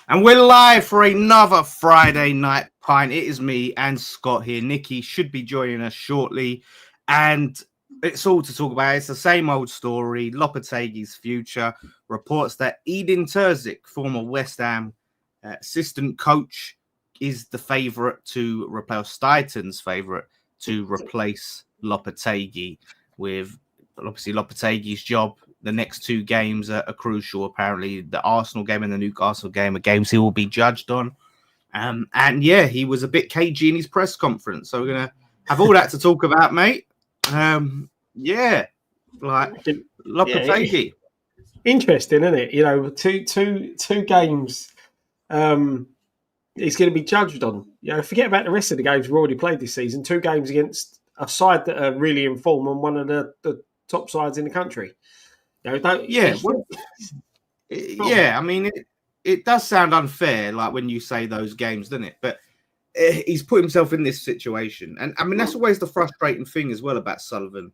And we're live for another Friday night pint. It is me and Scott here. Nikki should be joining us shortly. And it's all to talk about. It's the same old story. Lopetegui's future. Reports that Edin Terzic, former West Ham assistant coach, is the favourite to replace Stuyton's favourite to replace Lopetegui, with obviously Lopetegui's job. The next two games are crucial, apparently. The Arsenal game and the Newcastle game are games he will be judged on. And yeah, he was a bit cagey in his press conference. So we're going to have all that to talk about, mate. Yeah, like Lopetegui. Interesting, isn't it? You know, two games he's going to be judged on. You know, forget about the rest of the games we've already played this season. Two games against a side that are really in form and one of the top sides in the country. You know, I mean, it does sound unfair, like when you say those games, doesn't it? But he's put himself in this situation. And I mean, that's always the frustrating thing as well about Sullivan.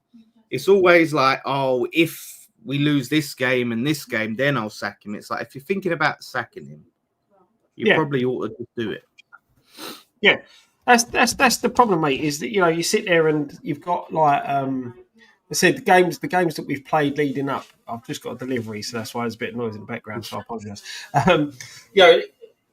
It's always like, oh, if we lose this game and this game, then I'll sack him. It's like, if you're thinking about sacking him, you probably ought to do it. Yeah, that's the problem, mate, is that, you know, you sit there and you've got like... I said the games that we've played leading up. I've just got a delivery, so that's why there's a bit of noise in the background. So I apologise. You know,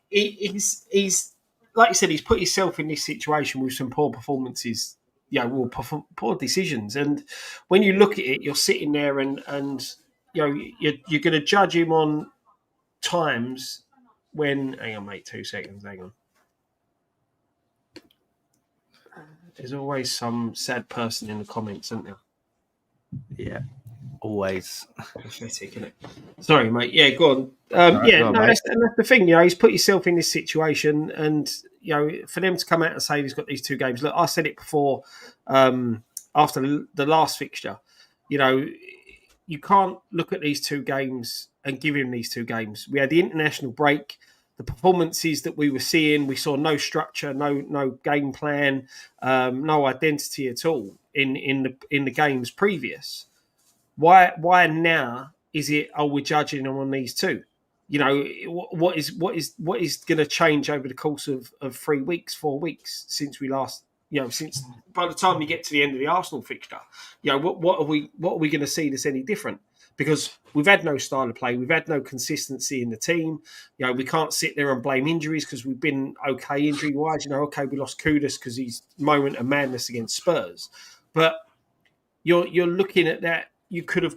he's like you said, he's put himself in this situation with some poor performances. You know, poor decisions. And when you look at it, you're sitting there and you know you're going to judge him on times when. Hang on, mate. 2 seconds. Hang on. There's always some sad person in the comments, isn't there? Yeah, always. Pathetic, isn't it? Sorry, mate. Yeah, go on. That's the thing. You know, he's put himself in this situation, and you know, for them to come out and say he's got these two games. Look, I said it before. After the last fixture, you know, you can't look at these two games and give him these two games. We had the international break. The performances that we were seeing, we saw no structure, no game plan, no identity at all in the games previous. Why now is it? Oh, we're judging them on these two. You know, what is going to change over the course of 3 weeks, 4 weeks since we last? You know, since by the time we get to the end of the Arsenal fixture, you know, what are we going to see that's any different? Because we've had no style of play, we've had no consistency in the team. You know, we can't sit there and blame injuries because we've been okay injury-wise. You know, okay, we lost Kudus because he's moment of madness against Spurs. But you're looking at that. You could have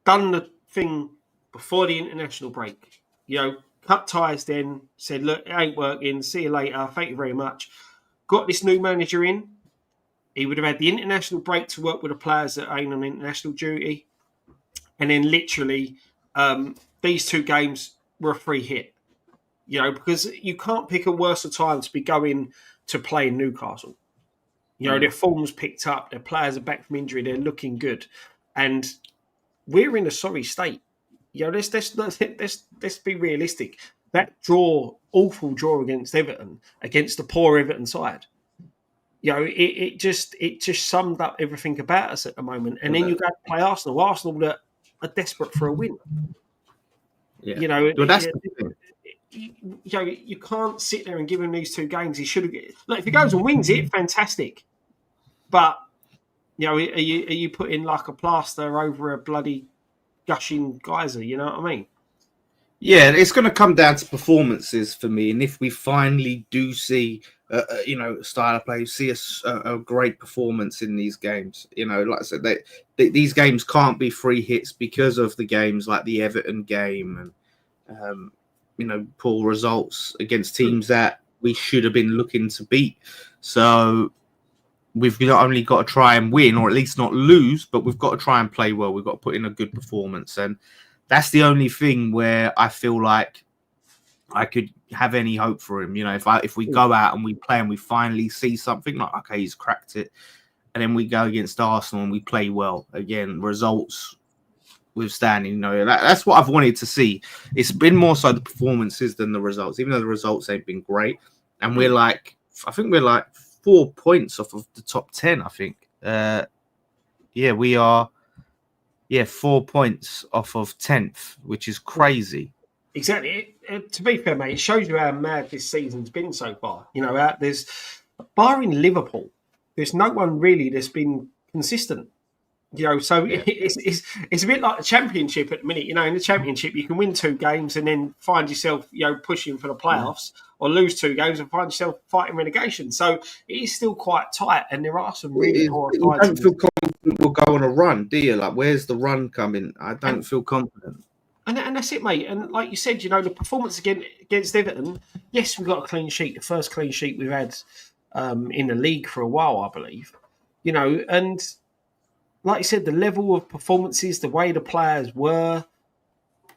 done the thing before the international break. You know, cut ties then, said, look, it ain't working. See you later. Thank you very much. Got this new manager in. He would have had the international break to work with the players that ain't on international duty. And then literally these two games were a free hit. You know, because you can't pick a worse time to be going to play in Newcastle. You know, their form's picked up. Their players are back from injury. They're looking good. And we're in a sorry state. You know, let's be realistic. That awful draw against Everton, against the poor Everton side. You know, it just summed up everything about us at the moment. And then you go to play Arsenal. Arsenal that are desperate for a win. Yeah. You know, well, that's you can't sit there and give him these two games. He should have. Look, if he goes and wins it, fantastic. But you know, are you putting like a plaster over a bloody gushing geyser? You know what I mean? Yeah, it's going to come down to performances for me, and if we finally do see, you know, style of play, see a great performance in these games. You know, like I said, these games can't be free hits because of the games like the Everton game and you know, poor results against teams that we should have been looking to beat. So we've not only got to try and win, or at least not lose, but we've got to try and play well. We've got to put in a good performance, and that's the only thing where I feel like I could have any hope for him. You know, if we go out and we play and we finally see something like, okay, he's cracked it, and then we go against Arsenal and we play well again, results withstanding. You know, that's what I've wanted to see. It's been more so the performances than the results, even though the results ain't been great. And we're like, I think we're like 4 points off of the top 10. I think, we are. Yeah, 4 points off of 10th, which is crazy. Exactly. To be fair, mate, it shows you how mad this season's been so far. You know, there's barring Liverpool, there's no one really that's been consistent. You know, so Yeah. it's a bit like the Championship at the minute. You know, in the Championship, you can win 2 games and then find yourself, pushing for the playoffs, or lose 2 games and find yourself fighting relegation. So it is still quite tight, and there are some really poor You sides. don't feel confident we'll go on a run, do you? Like, where's the run coming? I don't feel confident. And that's it, mate. And like you said, the performance against Everton, yes, we got a clean sheet, the first clean sheet we've had in the league for a while, I believe. And like you said, the level of performances, the way the players were,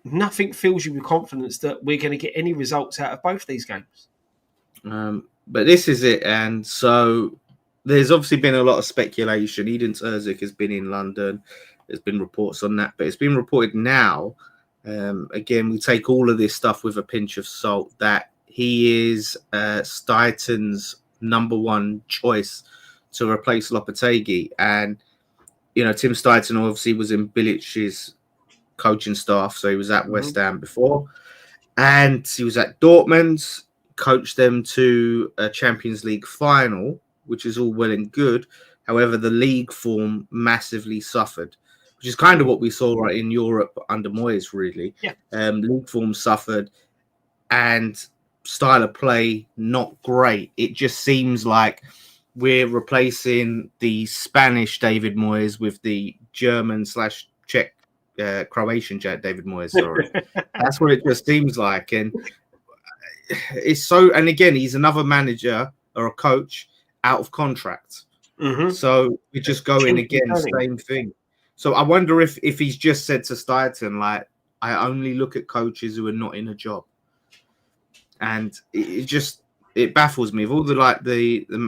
nothing fills you with confidence that we're going to get any results out of both these games. But this is it. And so there's obviously been a lot of speculation. Edin Terzic has been in London. There's been reports on that. But it's been reported now. Again, we take all of this stuff with a pinch of salt, that he is Steiten's number 1 choice to replace Lopetegui. And, Tim Steiten obviously was in Bilic's coaching staff, so he was at West Ham before. And he was at Dortmund, coached them to a Champions League final, which is all well and good. However, the league form massively suffered, which is kind of what we saw right in Europe under Moyes, really. Yeah. League form suffered and style of play not great. It just seems like we're replacing the Spanish David Moyes with the German/Czech, Croatian David Moyes. Sorry, that's what it just seems like. And it's so. And again, he's another manager or a coach out of contract. So we just go in again, same thing. So I wonder if he's just said to Steiten, like, I only look at coaches who are not in a job. And it baffles me. Of all the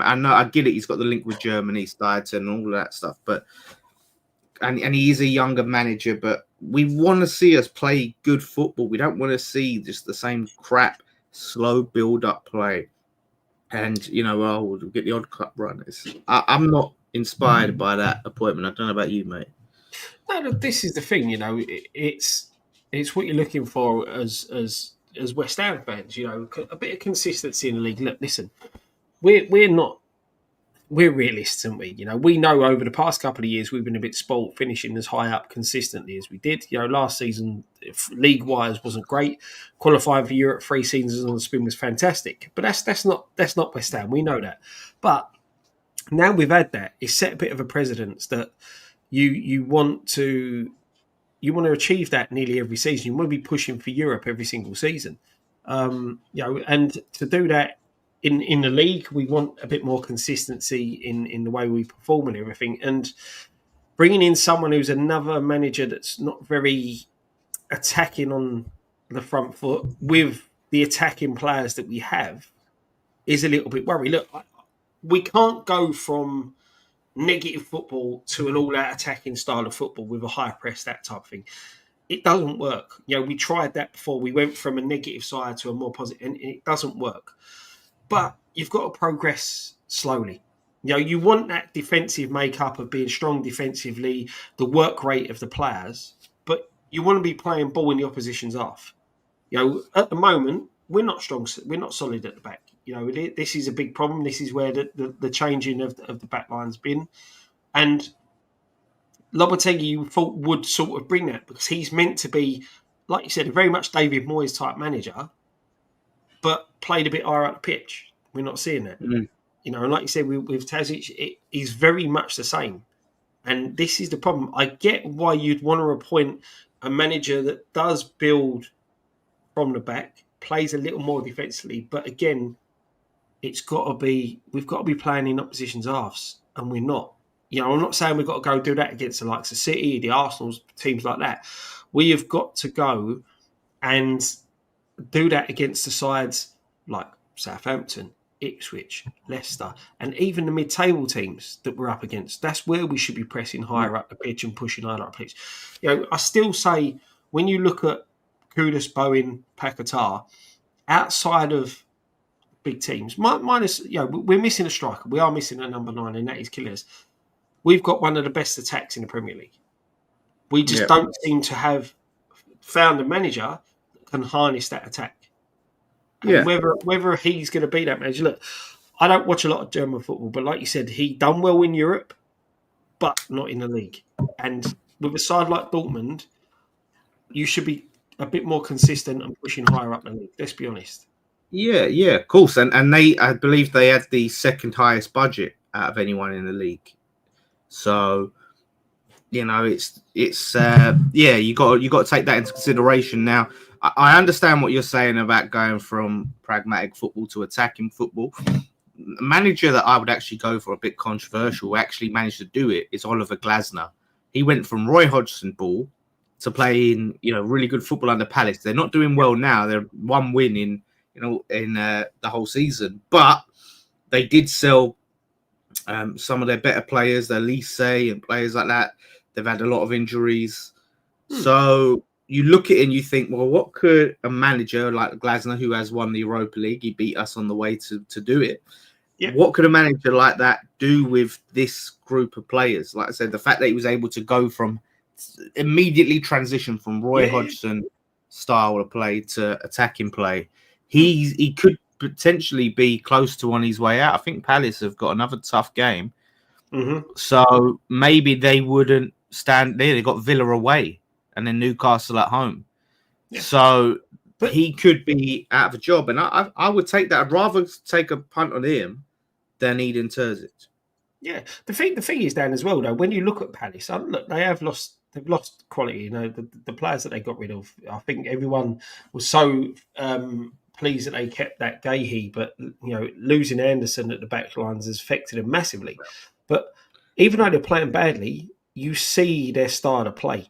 I know, I get it, he's got the link with Germany, Steiten, and all of that stuff, but and he is a younger manager, but we want to see us play good football. We don't want to see just the same crap, slow build-up play. And, we'll get the odd cup run. I'm not inspired by that appointment. I don't know about you, mate. No, look, this is the thing, it's what you're looking for as West Ham fans, a bit of consistency in the league. Look, listen, we're realists, aren't we? We know over the past couple of years we've been a bit spoilt finishing as high up consistently as we did. Last season, league-wise, wasn't great. Qualifying for Europe 3 seasons on the spin was fantastic, but that's not West Ham. We know that. But now we've had that, it's set a bit of a precedence that you want to achieve that nearly every season. You want to be pushing for Europe every single season. And to do that in the league, we want a bit more consistency in the way we perform and everything. And bringing in someone who's another manager that's not very attacking on the front foot with the attacking players that we have is a little bit worrying. Look, we can't go from negative football to an all-out attacking style of football with a high press, that type of thing. It doesn't work. We tried that before. We went from a negative side to a more positive, and it doesn't work. But you've got to progress slowly. You want that defensive makeup of being strong defensively, the work rate of the players, but you want to be playing ball in the opposition's half. At the moment, we're not strong. We're not solid at the back. This is a big problem. This is where the changing of the back line's been. And Lopetegui, you thought, would sort of bring that because he's meant to be, like you said, a very much David Moyes type manager, but played a bit higher up the pitch. We're not seeing that. And like you said, with Terzic, it is very much the same. And this is the problem. I get why you'd want to appoint a manager that does build from the back, plays a little more defensively, but again, we've got to be playing in opposition's halves, and we're not. I'm not saying we've got to go do that against the likes of City, the Arsenals, teams like that. We have got to go and do that against the sides like Southampton, Ipswich, Leicester, and even the mid-table teams that we're up against. That's where we should be pressing higher up the pitch and pushing higher up the pitch. I still say when you look at Kudus, Bowen, Paquetá, outside of big teams, minus, we're missing a striker. We are missing a number 9, and that is Killers. We've got one of the best attacks in the Premier League. We just don't seem to have found a manager can harness that attack. And Yeah. whether he's going to be that manager. Look, I don't watch a lot of German football, but like you said, he done well in Europe, but not in the league. And with a side like Dortmund, you should be a bit more consistent and pushing higher up the league. Let's be honest. Yeah, of course. And I believe they had the second highest budget out of anyone in the league. So, you know, it's you got to take that into consideration. Now, I understand what you're saying about going from pragmatic football to attacking football. A manager that I would actually go for, a bit controversial, who actually managed to do it, is Oliver Glasner. He went from Roy Hodgson ball to playing, really good football under Palace. They're not doing well now. They're one win in the whole season, but they did sell some of their better players, their Lise and players like that. They've had a lot of injuries. So you look at it and you think, well, what could a manager like Glasner, who has won the Europa League, he beat us on the way to do it. Yeah. What could a manager like that do with this group of players? Like I said, the fact that he was able to go from immediately transition from Roy Hodgson style of play to attacking play, he could potentially be close to on his way out. I think Palace have got another tough game. So maybe they wouldn't stand there. They got Villa away and then Newcastle at home. Yeah. So he could be out of a job. And I would take that. I'd rather take a punt on him than Edin Terzic. Yeah. The thing is, Dan, as well, though, when you look at Palace, look, they've lost quality. The players that they got rid of, I think everyone was so pleased that they kept that Gahey, but losing Anderson at the back lines has affected them massively. But even though they're playing badly, you see their style of play.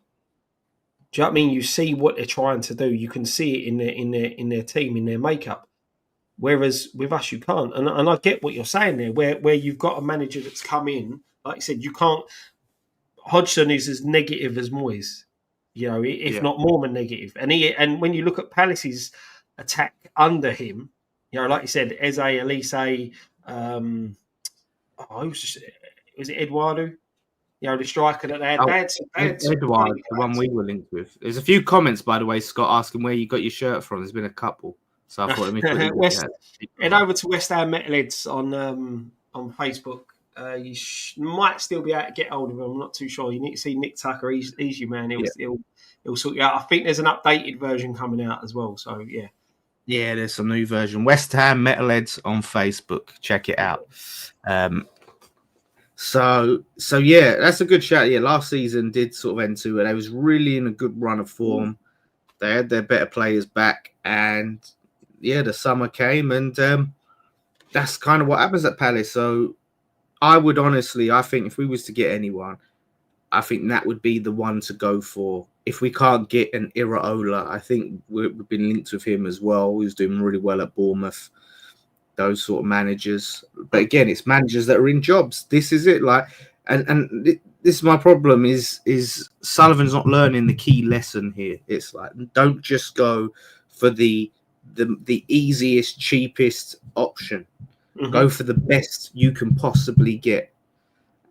Do you know what I mean? You see what they're trying to do. You can see it in their team, in their makeup. Whereas with us, you can't. And I get what you're saying there, where you've got a manager that's come in, like you said, you can't. Hodgson is as negative as Moyes, if not more than negative. And when you look at Palace's attack under him, like you said, Eze, Elise, was it Eduardo? The striker that they had. Eduardo, the one we were linked with. There's a few comments, by the way, Scott, asking where you got your shirt from. There's been a couple. So I thought, head over to West Ham Metalheads on Facebook. You might still be able to get hold of him. I'm not too sure. You need to see Nick Tucker. He's your man. He'll sort you out. I think there's an updated version coming out as well. So, yeah. Yeah, there's some new version. West Ham Metalheads on Facebook. Check it out. So yeah, that's a good shout. Yeah, last season did sort of end to it. They was really in a good run of form. They had their better players back, and the summer came, and that's kind of what happens at Palace. So I would honestly, I think if we was to get anyone, I think that would be the one to go for. If we can't get an Iraola, I think we've been linked with him as well. He's doing really well at Bournemouth. Those sort of managers, but again, it's managers that are in jobs. This is it, and this is my problem. Is Sullivan's not learning the key lesson here? It's like, don't just go for the easiest, cheapest option. Go for the best you can possibly get,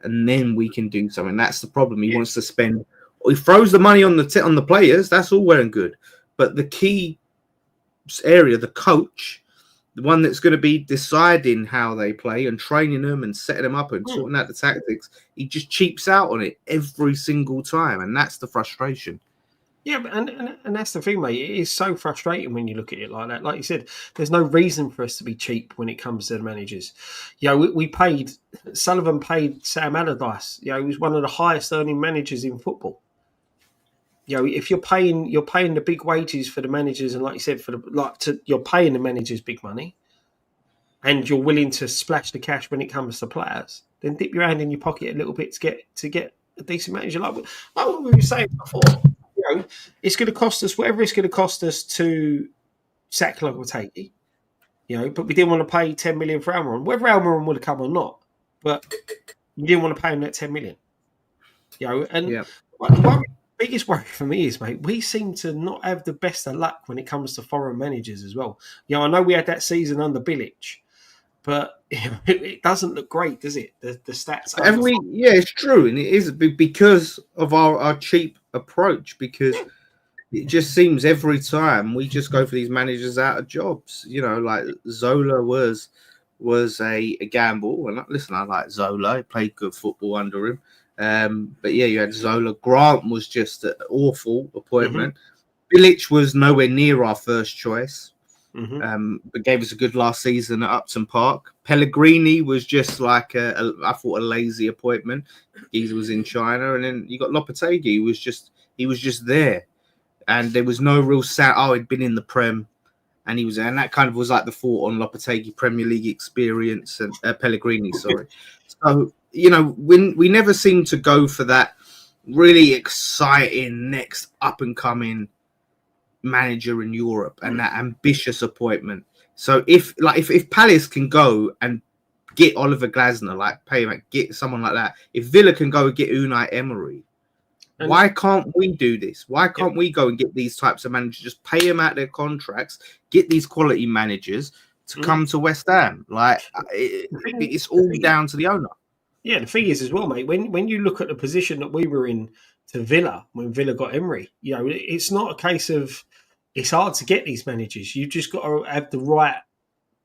and then we can do something. That's the problem. He wants to spend. He throws the money on the players. That's all well and good, but the key area, the coach, the one that's going to be deciding how they play and training them and setting them up and sorting out the tactics, he just cheaps out on it every single time, and that's the frustration. Yeah, and that's the thing, mate. It is so frustrating when you look at it like that. Like you said, there's no reason for us to be cheap when it comes to the managers. Sullivan paid Sam Allardyce. He was one of the highest earning managers in football. If you're paying the big wages for the managers, and like you said, you're paying the managers big money, and you're willing to splash the cash when it comes to players, then dip your hand in your pocket a little bit to get a decent manager. Like what we were saying before, it's going to cost us whatever it's going to cost us to sack Lopetegui, but we didn't want to pay 10 million for Almiron. Whether Almiron would have come or not, but you didn't want to pay him that 10 million. One biggest worry for me is, mate, we seem to not have the best of luck when it comes to foreign managers as well. I know we had that season under Bilic, but it doesn't look great, does it? The stats. It's true, and it is because of our cheap approach. Because it just seems every time we just go for these managers out of jobs. Like Zola was a gamble. And listen, I like Zola. He played good football under him. But yeah, you had Zola. Grant was just an awful appointment. Bilic was nowhere near our first choice. But gave us a good last season at Upton Park. Pellegrini was just like I thought a lazy appointment. He was in China, and then you got Lopetegui. He was just there, and there was no real sound. Oh, he'd been in the Prem, and he was, and that kind of was like the thought on Lopetegui Premier League experience and Pellegrini. Sorry, so when we never seem to go for that really exciting next up and coming manager in Europe and that ambitious appointment. So if Palace can go and get Oliver Glasner, like pay him, get someone like that. If Villa can go and get Unai Emery, why can't we do this? Why can't we go and get these types of managers? Just pay them out their contracts, get these quality managers to come to West Ham. Like it's all down to the owner. Yeah, the thing is as well, mate. When you look at the position that we were in to Villa when Villa got Emery, it's not a case of it's hard to get these managers. You've just got to have the right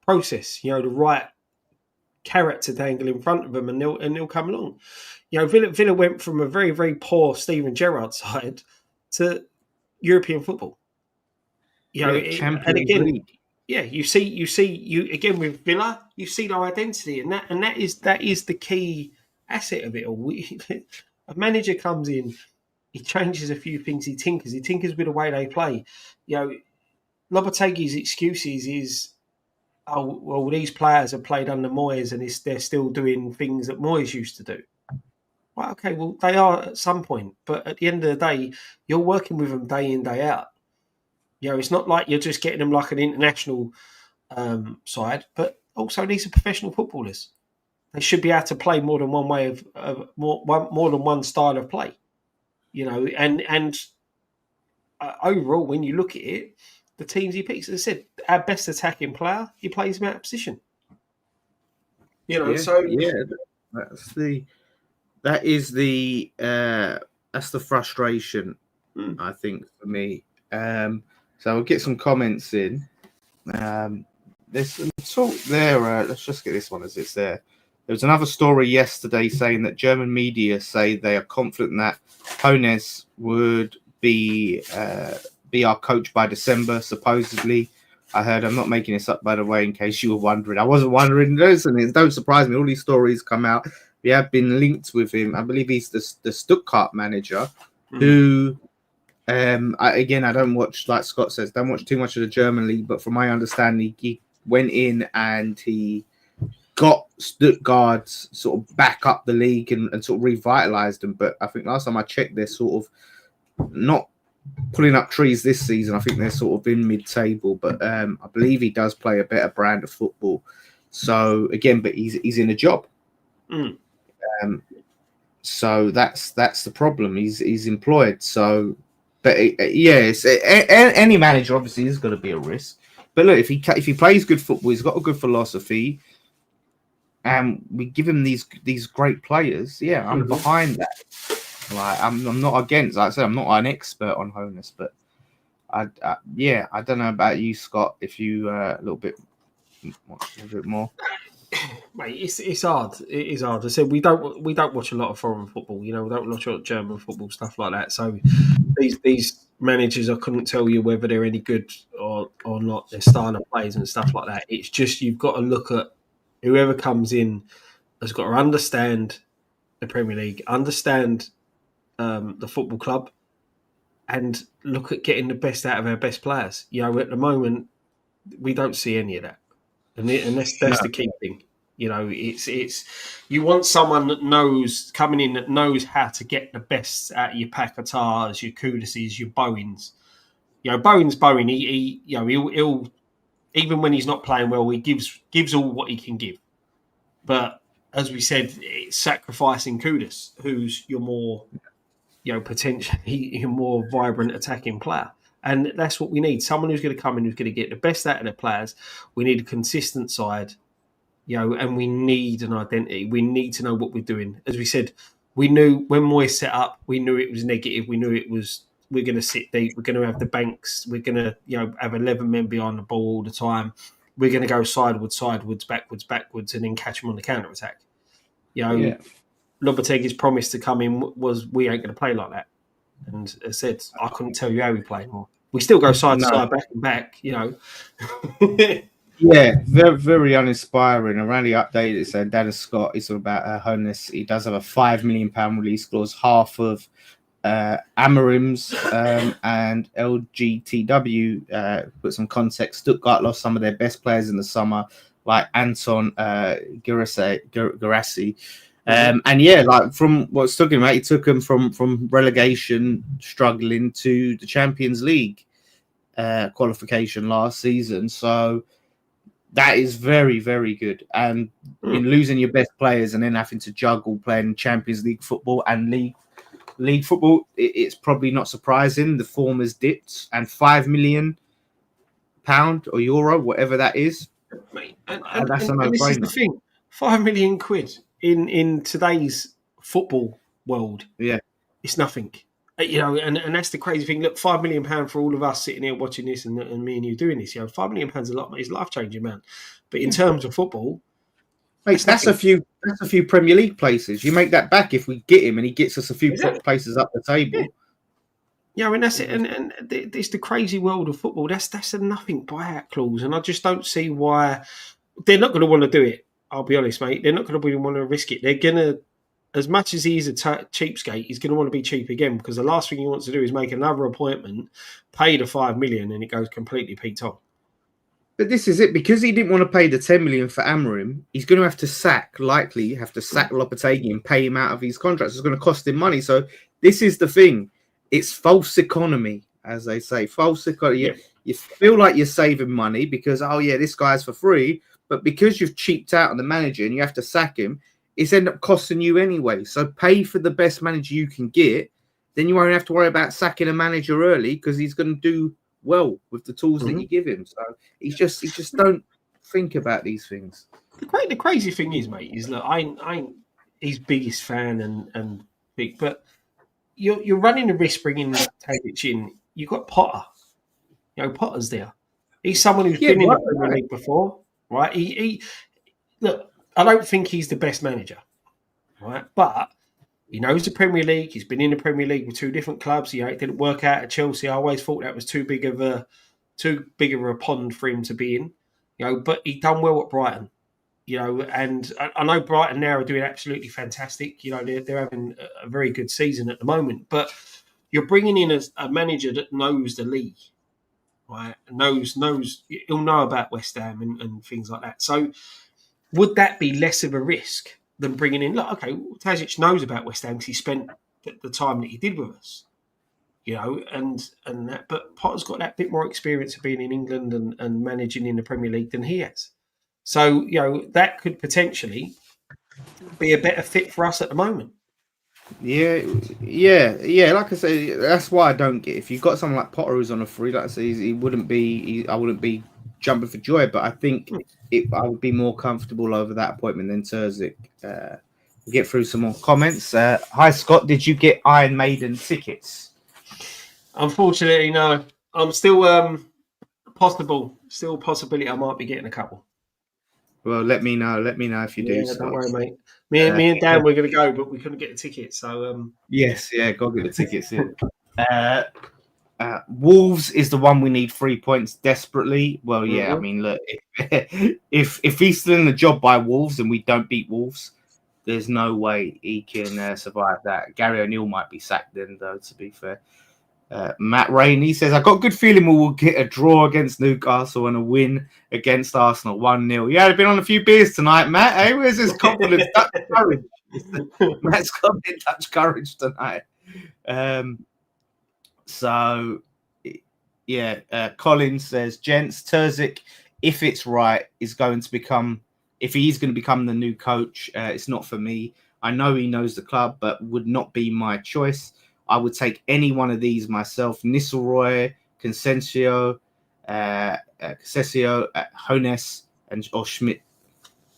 process, the right carrot to dangle in front of them, and they'll come along. Villa went from a very, very poor Steven Gerrard side to European football. And again, League. Yeah, you see again with Villa, you see their identity, and that is the key asset of it all. A manager comes in, he changes a few things, he tinkers with the way they play. Lopetegui's excuses is, oh well, these players have played under Moyes and they're still doing things that Moyes used to do. Well, okay, well they are at some point, but at the end of the day, you're working with them day in, day out. It's not like you're just getting them like an international side, but also these are professional footballers. They should be able to play more than one way of more than one style of play. And overall, when you look at it, the teams he picks, as I said, our best attacking player, he plays him out of position. That's the frustration, I think, for me. So we'll get some comments in. There's some talk there. Let's just get this one as it's there. There was another story yesterday saying that German media say they are confident that Hoeneß would be our coach by December, supposedly. I heard, I'm not making this up, by the way, in case you were wondering. I wasn't wondering. Listen, don't surprise me. All these stories come out. We have been linked with him. I believe he's the Stuttgart manager who... I don't watch, like Scott says, don't watch too much of the German league, but from my understanding, he went in and he got Stuttgart sort of back up the league and sort of revitalized them. But I think last time I checked, they're sort of not pulling up trees this season. I think they're sort of in mid-table, but I believe he does play a better brand of football. So again, but he's in a job. So that's the problem. He's employed. So. But yes, any manager obviously is going to be a risk. But look, if he plays good football, he's got a good philosophy, and we give him these great players. Yeah, I'm behind that. Like I'm not against. Like I said, I'm not an expert on Hoeneß, but I don't know about you, Scott. If you a little bit more. Mate, it's hard. It is hard. I said we don't watch a lot of foreign football. We don't watch a lot of German football, stuff like that. So these managers, I couldn't tell you whether they're any good or not. Their style of plays and stuff like that. It's just you've got to look at whoever comes in has got to understand the Premier League, understand the football club, and look at getting the best out of our best players. At the moment, we don't see any of that. And that's the key thing. It's you want someone that knows coming in that knows how to get the best out of your Pakatars, your Kuduses, your Bowens. Bowen's Bowen. He'll even when he's not playing well, he gives all what he can give. But as we said, it's sacrificing Kudus, who's your more potentially your more vibrant attacking player. And that's what we need. Someone who's going to come in, who's going to get the best out of their players. We need a consistent side, and we need an identity. We need to know what we're doing. As we said, we knew when Moyes set up, we knew it was negative. We knew it was we're going to sit deep. We're going to have the banks. We're going to, have 11 men behind the ball all the time. We're going to go sideways, backwards, and then catch them on the counter attack. Lopetegui's promise to come in was we ain't going to play like that. And as I said, I couldn't tell you how we play more. We still go side to side, back and back, Yeah, very, very uninspiring. Around the update, it said Dennis Scott is about Honus. He does have a £5 million release clause, half of Amorim's and LGTW. Put some context. Stuttgart lost some of their best players in the summer, like Anton Garassi. And from what's talking about, he took him from relegation, struggling, to the Champions League qualification last season. So that is very, very good. And in losing your best players and then having to juggle playing Champions League football and league football, it's probably not surprising. The form has dipped, and £5 million or euro, whatever that is, mate, and that's a no-brainer. This is the thing: £5 million in today's football world, it's nothing. And that's the crazy thing. Look, £5 million for all of us sitting here watching this, and me and you doing this. £5 million is a lot. It's life changing, man. But in terms of football, mate, that's a few Premier League places. You make that back if we get him, and he gets us a few places up the table. Yeah, I mean that's it. And it's the crazy world of football. That's a nothing buyout clause, and I just don't see why they're not going to want to do it. I'll be honest, mate. They're not going to want to risk it. They're going to. As much as he's a cheapskate, he's going to want to be cheap again, because the last thing he wants to do is make another appointment, pay the £5 million, and it goes completely peaked on. But this is it, because he didn't want to pay the $10 million for Amorim. He's going to have to sack Lopetegui and pay him out of his contracts. It's going to cost him money. So this is the thing: it's false economy, as they say. False economy. Yeah. You feel like you're saving money because this guy's for free, but because you've cheaped out on the manager and you have to sack him, it's end up costing you anyway. So pay for the best manager you can get. Then you won't have to worry about sacking a manager early, because he's going to do well with the tools that you give him. So he just don't think about these things. The crazy thing is, mate, is that I ain't his biggest fan and big, but you're running the risk bringing Terzic in. You've got Potter. Potter's there. He's someone who's been in the Premier League before, right? He look. I don't think he's the best manager, right? But he knows the Premier League. He's been in the Premier League with two different clubs. It didn't work out at Chelsea. I always thought that was too big of a pond for him to be in, But he done well at Brighton, And I know Brighton now are doing absolutely fantastic. They're having a very good season at the moment. But you're bringing in a manager that knows the league, right? Knows he'll know about West Ham and things like that. So. Would that be less of a risk than bringing in? Look, okay, Terzic knows about West Ham because he spent the time that he did with us, and that. But Potter's got that bit more experience of being in England and managing in the Premier League than he has. So that could potentially be a better fit for us at the moment. Yeah. Like I say, that's why I don't get. If you've got someone like Potter who's on a free, like I say, I wouldn't be jumping for joy. But I think I would be more comfortable over that appointment than Terzic. We'll get through some more comments. Hi Scott, did you get Iron Maiden tickets? Unfortunately, no. I'm still possibility I might be getting a couple. Well, let me know if you do. Don't worry, mate. Me and Dan were going to go, but we couldn't get the tickets. So go get the tickets in. Wolves is the one we need 3 points desperately. Well, I mean, look, if he's still in the job by Wolves and we don't beat Wolves, there's no way he can survive that. Gary O'Neill might be sacked then, though, to be fair. Matt Rainey says, I got a good feeling we will get a draw against Newcastle and a win against Arsenal 1-0. Yeah, I've been on a few beers tonight, Matt. Hey, where's this confidence? Dutch courage. Matt's got Dutch courage tonight. Colin says, gents, Terzic, if he's going to become the new coach, it's not for me. I know he knows the club, but would not be my choice. I would take any one of these myself. Nistelrooy, Concesio, Hones, or Schmidt.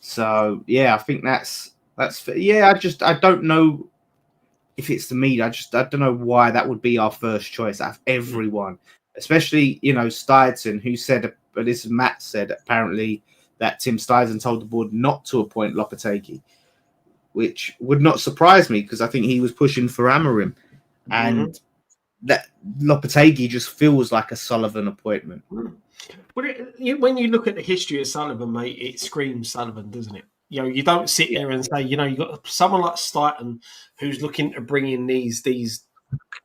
So I think that's I don't know if it's the me, I don't know why that would be our first choice out of everyone, especially Stuyton, who said, but this is Matt said apparently that Tim Stuyton told the board not to appoint Lopetegui, which would not surprise me because I think he was pushing for Amorim, and that Lopetegui just feels like a Sullivan appointment. When you look at the history of Sullivan, mate, it screams Sullivan, doesn't it? You don't sit there and say, you've got someone like Stuyton who's looking to bring in these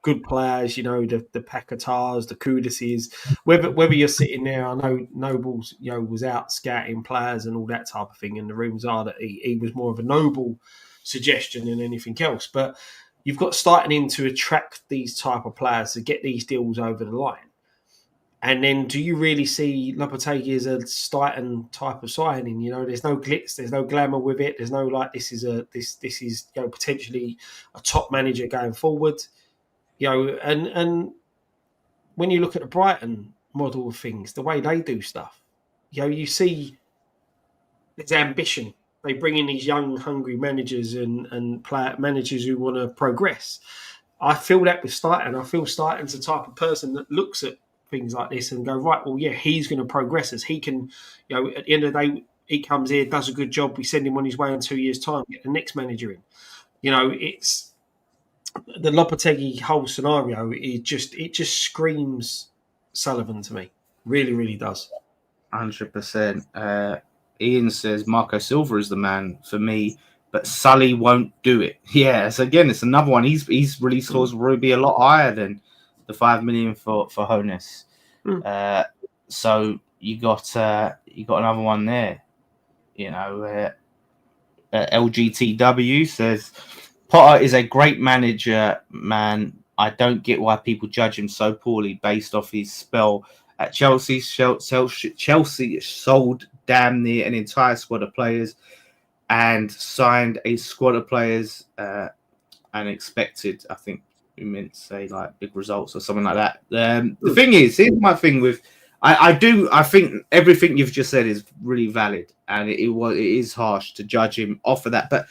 good players, the Pakatars, the Kudises. Whether you're sitting there, I know Nobles, was out scouting players and all that type of thing, and the rumours are that he was more of a Noble suggestion than anything else. But you've got Stuyton in to attract these type of players to get these deals over the line. And then, do you really see Lopetegui as a Stuyton type of signing? There's no glitz, there's no glamour with it. There's no this is potentially a top manager going forward. And when you look at the Brighton model of things, the way they do stuff, you see there's ambition. They bring in these young, hungry managers and managers who want to progress. I feel that with Stuyton. I feel Stuyton's the type of person that looks at things like this and go, right, well, yeah, he's going to progress us. He can, at the end of the day, he comes here, does a good job. We send him on his way in 2 years' time, get the next manager in. It's the Lopetegui whole scenario. It just screams Sullivan to me. Really, really does. 100%. Ian says Marco Silva is the man for me, but Sully won't do it. Yeah, so again, it's another one. He's release clause will be a lot higher than the 5 million for Honus. So you got another one there. LGTW says Potter is a great manager, man. I don't get why people judge him so poorly based off his spell at Chelsea. Chelsea sold damn near an entire squad of players and signed a squad of players and expected, I think, we meant to say like big results or something like that. The thing is, here's my thing with I think everything you've just said is really valid, and it is harsh to judge him off of that. But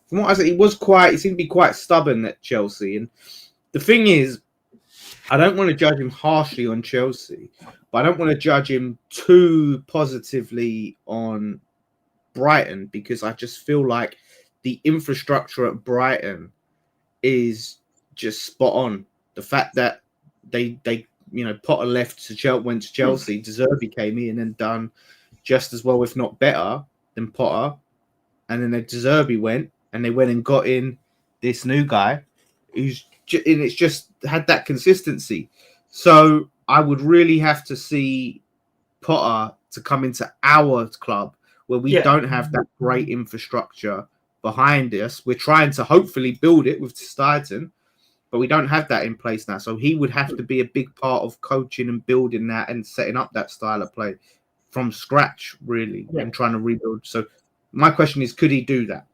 from what I said, he seemed to be quite stubborn at Chelsea. And the thing is, I don't want to judge him harshly on Chelsea, but I don't want to judge him too positively on Brighton because I just feel like the infrastructure at Brighton is just spot on. The fact that they Potter left went to Chelsea, De Zerbi came in and done just as well, if not better, than Potter. And then De Zerbi went and they went and got in this new guy and it's just had that consistency. So I would really have to see Potter to come into our club where we don't have that great infrastructure behind us. We're trying to hopefully build it with Stuyton, but we don't have that in place now. So he would have to be a big part of coaching and building that and setting up that style of play from scratch, really, and trying to rebuild. So my question is, could he do that?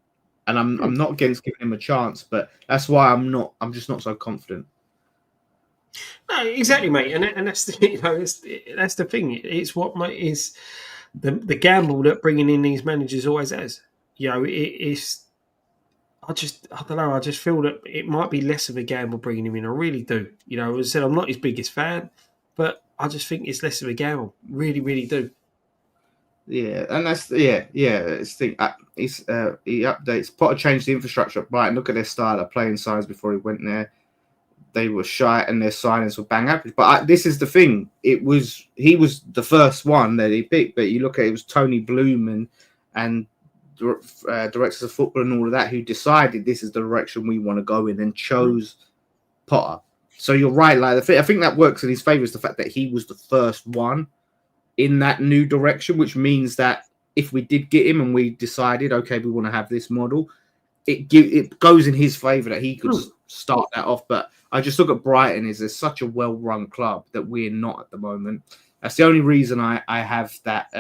And I'm not against giving him a chance, but that's why I'm just not so confident. No, exactly, mate. And that's the that's the thing. It's what is the gamble that bringing in these managers always has. It's. I don't know. I just feel that it might be less of a gamble bringing him in. I really do. As I said, I'm not his biggest fan, but I just think it's less of a gamble. Really, really do. Yeah, and that's He updates. Potter changed the infrastructure. Right, look at their style of playing signs before he went there. They were shy, and their signings were bang average. But this is the thing. He was the first one that he picked. But you look at it was Tony Bloom and directors of football and all of that who decided this is the direction we want to go in and chose Potter. So you're right. Like I think that works in his favour is the fact that he was the first one in that new direction, which means that if we did get him and we decided, okay, we want to have this model, it goes in his favour that he could start that off. But I just look at Brighton as there's such a well-run club that we're not at the moment. That's the only reason I have that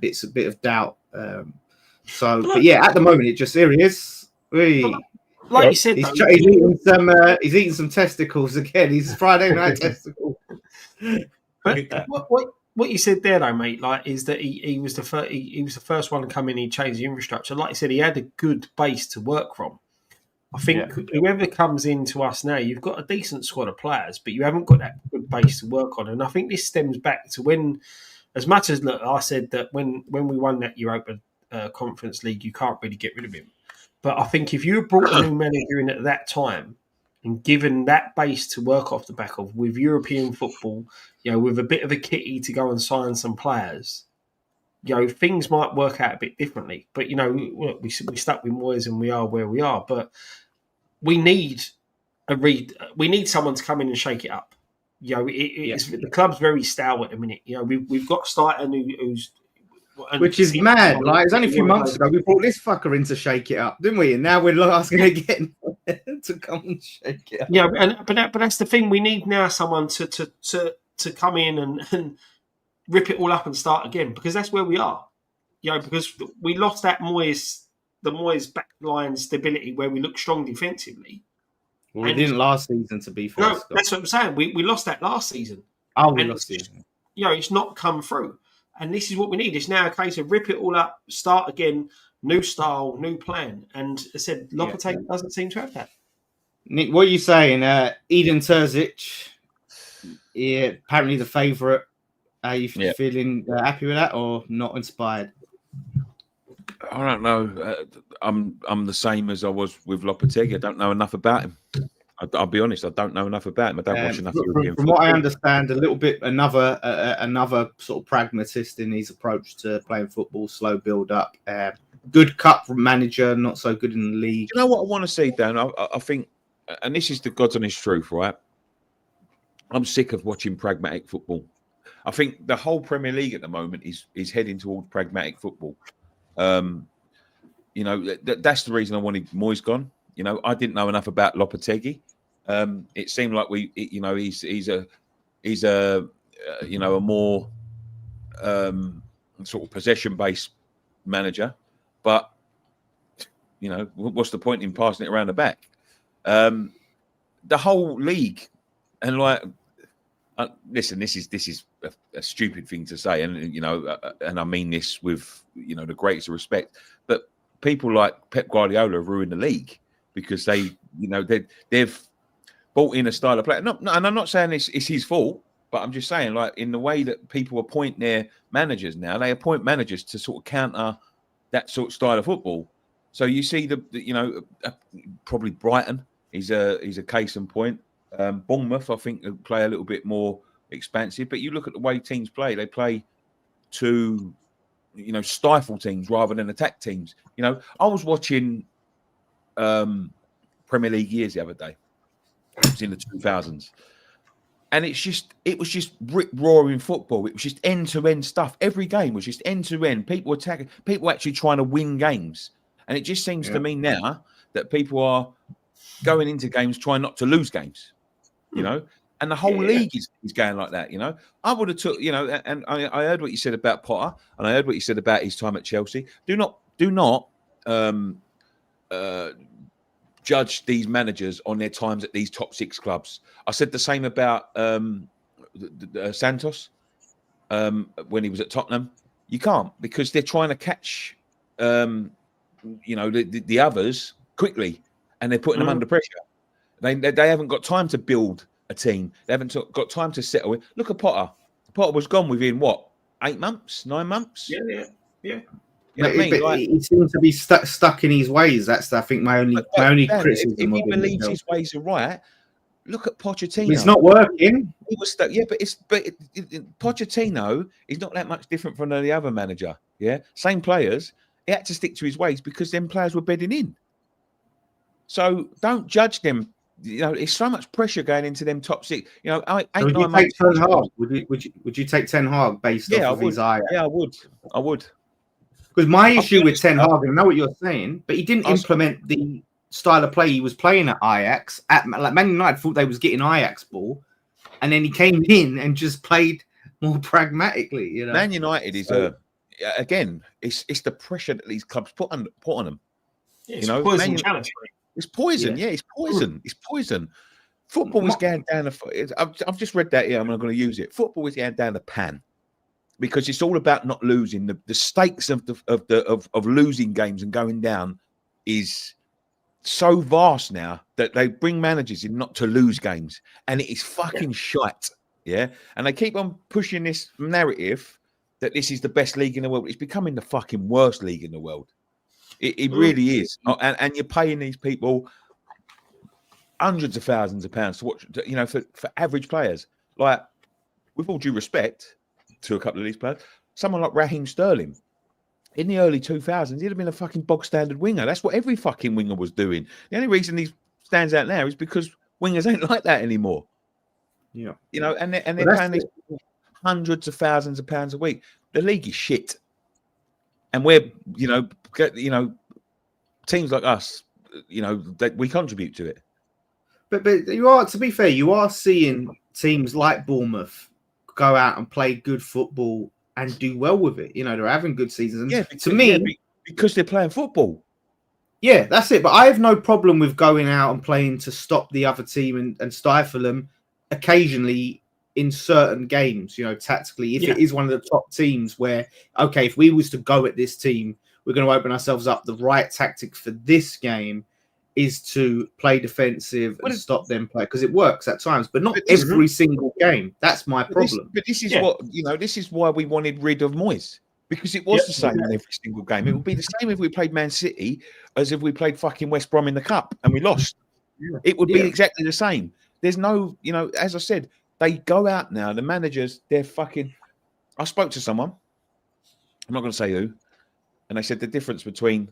bit of doubt. But yeah, at the moment it just here he is. Like you said, he's eating some testicles again. He's Friday night testicle. But what you said there, though, mate, is that he was the first one to come in. He changed the infrastructure. Like you said, he had a good base to work from. I think whoever comes into us now, you've got a decent squad of players, but you haven't got that good base to work on. And I think this stems back to when, as much as look, I said that when we won that Europa Conference League, you can't really get rid of him. But I think if you had brought a new manager in at that time and given that base to work off the back of with European football, with a bit of a kitty to go and sign some players, things might work out a bit differently. But we stuck with Moyes and we are where we are. But we need we need someone to come in and shake it up. The club's very stout at the minute. We've got Stighton who's which is mad. Like it's only a few months ago we brought this fucker in to shake it up, didn't we? And now we're asking again to come and shake it up. Yeah, but that's the thing. We need now someone to come in and rip it all up and start again, because that's where we are. Because we lost that the Moyes backline stability where we look strong defensively. Well, we didn't last season, to be fair. No, that's what I'm saying. We lost that last season. Oh, we lost it. It's not come through. And this is what we need. It's now a case of rip it all up, start again, new style, new plan. And I said, Lopetegui doesn't seem to have that. Nick, what are you saying? Edin Terzic, apparently the favourite. Are you feeling happy with that or not inspired? I don't know. I'm the same as I was with Lopetegui. I don't know enough about him. I'll be honest. I don't know enough about him. I don't watch enough European football. From what I understand, a little bit another sort of pragmatist in his approach to playing football, slow build up. Good cup manager, not so good in the league. You know what I want to see, Dan? I think, and this is the God's honest truth, right? I'm sick of watching pragmatic football. I think the whole Premier League at the moment is heading towards pragmatic football. That's the reason I wanted Moyes gone. I didn't know enough about Lopetegui. It seemed like he's a more sort of possession-based manager. But what's the point in passing it around the back? The whole league, and listen, this is a stupid thing to say, and and I mean this with the greatest respect. But people like Pep Guardiola have ruined the league because they've brought in a style of play. And I'm not saying it's his fault, but I'm just saying, like, in the way that people appoint their managers now, they appoint managers to sort of counter that sort of style of football. So you see probably Brighton is a case in point. Bournemouth, I think, play a little bit more expansive, but you look at the way teams play; they play to, stifle teams rather than attack teams. I was watching Premier League years the other day. It was in the 2000s, and it was just rip roaring football. It was just end to end stuff. Every game was just end to end. People attacking, people actually trying to win games, and it just seems to me now that people are going into games trying not to lose games. And the whole league is going like that. I would have took, and I heard what you said about Potter, and I heard what you said about his time at Chelsea. Do not judge these managers on their times at these top six clubs. I said the same about Santos when he was at Tottenham. You can't, because they're trying to catch, the others quickly, and they're putting them under pressure. They haven't got time to build a team. They haven't got time to settle it. Look at Potter. Potter was gone within 8 months, 9 months? Yeah. You know what I mean? Like, he seems to be stuck in his ways. That's, I think, my only criticism. If he believes his ways are right, look at Pochettino. It's not working. He was stuck. Yeah, but Pochettino is not that much different from the other manager. Yeah, same players. He had to stick to his ways because them players were bedding in. So don't judge them. It's so much pressure going into them top six. Would you take Ten Hag based off of his eye? Yeah, I would. Because my issue with Ten Hag, I know what you're saying, but he didn't implement the style of play he was playing at Ajax. Man United thought they was getting Ajax ball, and then he came in and just played more pragmatically. Man United is it's the pressure that these clubs put on them. Yeah, it's poison challenge. It's poison. Yeah, it's poison. It's poison. Football is going down the. I've just read that here. I'm not going to use it. Football is going down the pan because it's all about not losing. The stakes of losing games and going down is so vast now that they bring managers in not to lose games, and it is fucking shite. Yeah, and they keep on pushing this narrative that this is the best league in the world. It's becoming the fucking worst league in the world. It really is. And you're paying these people hundreds of thousands of pounds to watch, for average players. Like, with all due respect to a couple of these players, someone like Raheem Sterling, in the early 2000s, he'd have been a fucking bog standard winger. That's what every fucking winger was doing. The only reason he stands out now is because wingers ain't like that anymore. Yeah. And they're paying these hundreds of thousands of pounds a week. The league is shit. And we're, teams like us, that we contribute to it. But you are, to be fair, you are seeing teams like Bournemouth go out and play good football and do well with it. They're having good seasons. And because they're playing football. Yeah, that's it. But I have no problem with going out and playing to stop the other team and stifle them occasionally in certain games, tactically. If it is one of the top teams where, okay, if we was to go at this team, we're going to open ourselves up. The right tactic for this game is to play defensive and stop them play, because it works at times, but not every single game. That's my problem. This is why we wanted rid of Moyes, because it was the same in every single game. It would be the same if we played Man City as if we played fucking West Brom in the Cup and we lost. It would be exactly the same. There's no, as I said, they go out now, the managers, they're fucking... I spoke to someone, I'm not going to say who, and they said the difference between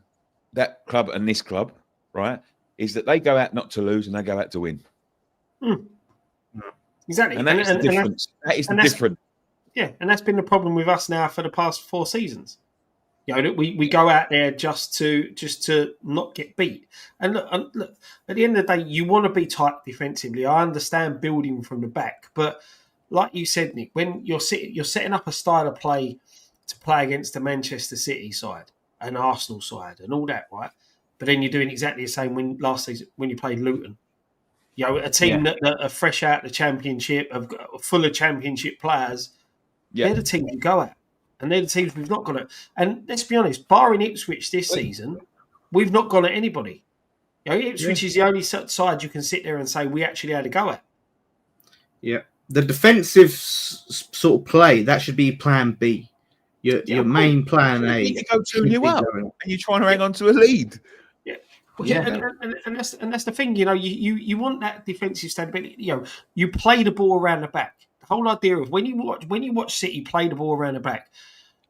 that club and this club, right, is that they go out not to lose and they go out to win. Exactly. And that is the difference. That is the difference. Yeah, and that's been the problem with us now for the past 4 seasons. We go out there just to not get beat. And look, at the end of the day, you want to be tight defensively. I understand building from the back, but like you said, Nick, when you're setting up a style of play to play against the Manchester City side and Arsenal side and all that, right? But then you're doing exactly the same last season when you played Luton. A team that are fresh out the Championship, full of Championship players. They're the teams you go at. And they're the teams we've not gone at. And let's be honest, barring Ipswich this season, we've not gone at anybody. Ipswich is the only side you can sit there and say we actually had a go at. Yeah. The defensive sort of play, that should be plan B. Your main plan A. You go 2-0 up and you're trying to hang on to a lead. And that's the thing, you want that defensive stability. You play the ball around the back. The whole idea of when you watch City play the ball around the back,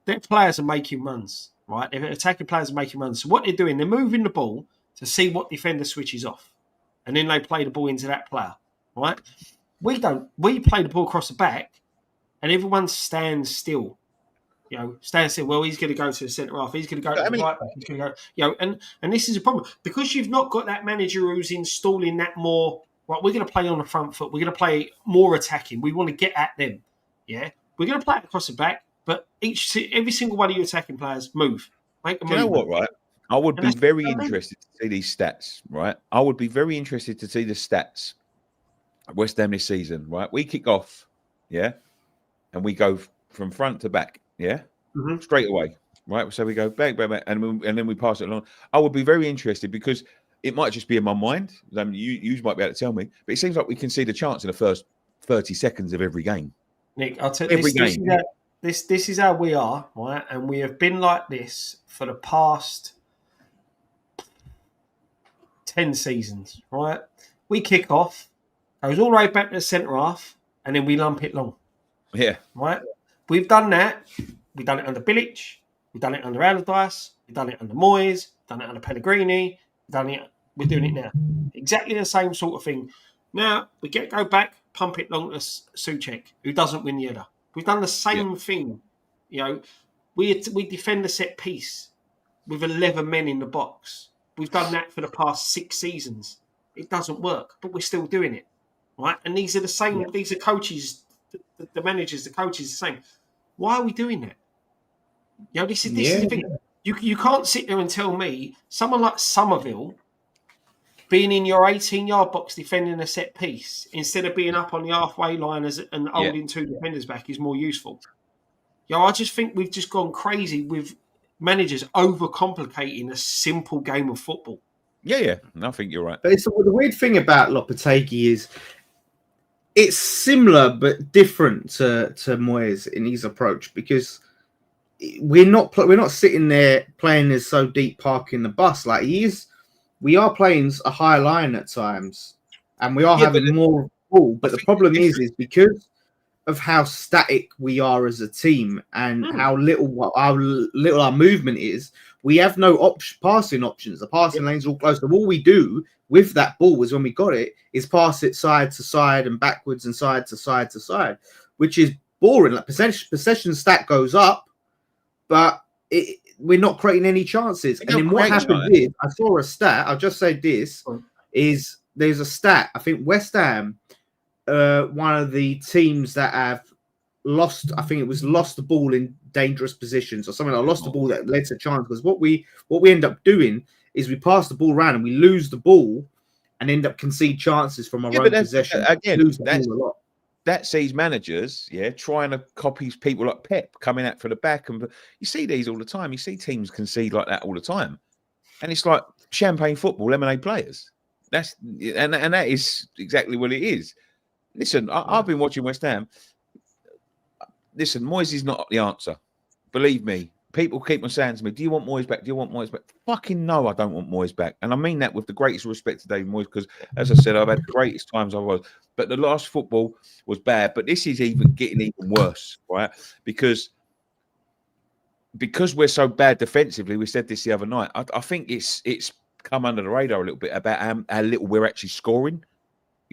their players are making runs, right? Their attacking players are making runs. So what they're doing, they're moving the ball to see what defender switches off, and then they play the ball into that player, right? We don't. We play the ball across the back, and everyone stands still. Stand still. Well, he's going to go to the centre half. He's going to go to the right back. He's going to go. And this is a problem because you've not got that manager who's installing that more. Right, we're going to play on the front foot. We're going to play more attacking. We want to get at them. Yeah, we're going to play it across the back, but every single one of your attacking players move. Make a move. You know what? Right, I would be very interested to see these stats. Right, I would be very interested to see the stats at West Ham this season. Right, we kick off, and we go from front to back. Yeah, straight away, right? So we go back, and then we pass it along. I would be very interested because it might just be in my mind. You might be able to tell me, but it seems like we can see the chance in the first 30 seconds of every game. Nick, I'll tell you, this is how we are, right? And we have been like this for the past 10 seasons, right? We kick off, goes all the way back to the centre half, and then we lump it long. Yeah, right. We've done that. We've done it under Bilic. We've done it under Allardyce. We've done it under Moyes. We've done it under Pellegrini. We're doing it now. Exactly the same sort of thing. Now, we go back, pump it long to Souček, who doesn't win the header. We've done the same thing. We defend the set piece with 11 men in the box. We've done that for the past 6 seasons. It doesn't work, but we're still doing it. Right? And these are the same. Yeah. These are coaches, the managers, the coaches, the same. Why are we doing that? This is the thing. You can't sit there and tell me someone like Somerville being in your 18-yard box defending a set piece instead of being up on the halfway line and holding 2 defenders back is more useful. I just think we've just gone crazy with managers overcomplicating a simple game of football. Yeah. I think you're right. But the weird thing about Lopetegui is it's similar but different to Moyes in his approach, because we're not sitting there playing as so deep parking the bus like he is. We are playing a high line at times, and we are having more ball. But the problem is because of how static we are as a team and how little our movement is, we have no passing options. The passing lanes are all closed. So all we do with that ball is when we got it is pass it side to side and backwards and side to side to side, which is boring. Like possession stat goes up, but we're not creating any chances. And then what happened is, I saw a stat. I'll just say this is there's a stat. I think West Ham, one of the teams that have lost, I think it was lost the ball in dangerous positions or something. I lost the ball that led to chance, because what we end up doing is we pass the ball around and we lose the ball and end up concede chances from our own possession. Again, that sees managers, trying to copy people like Pep coming out for the back, and you see these all the time. You see teams concede like that all the time, and it's like champagne football, lemonade players. That is exactly what it is. Listen, I've been watching West Ham. Listen, Moyes is not the answer. Believe me. People keep on saying to me, do you want Moyes back? Do you want Moyes back? Fucking no, I don't want Moyes back. And I mean that with the greatest respect to David Moyes, because, as I said, I've had the greatest times I was. But the last football was bad. But this is getting even worse, right? Because we're so bad defensively, we said this the other night, I think it's come under the radar a little bit about how little we're actually scoring.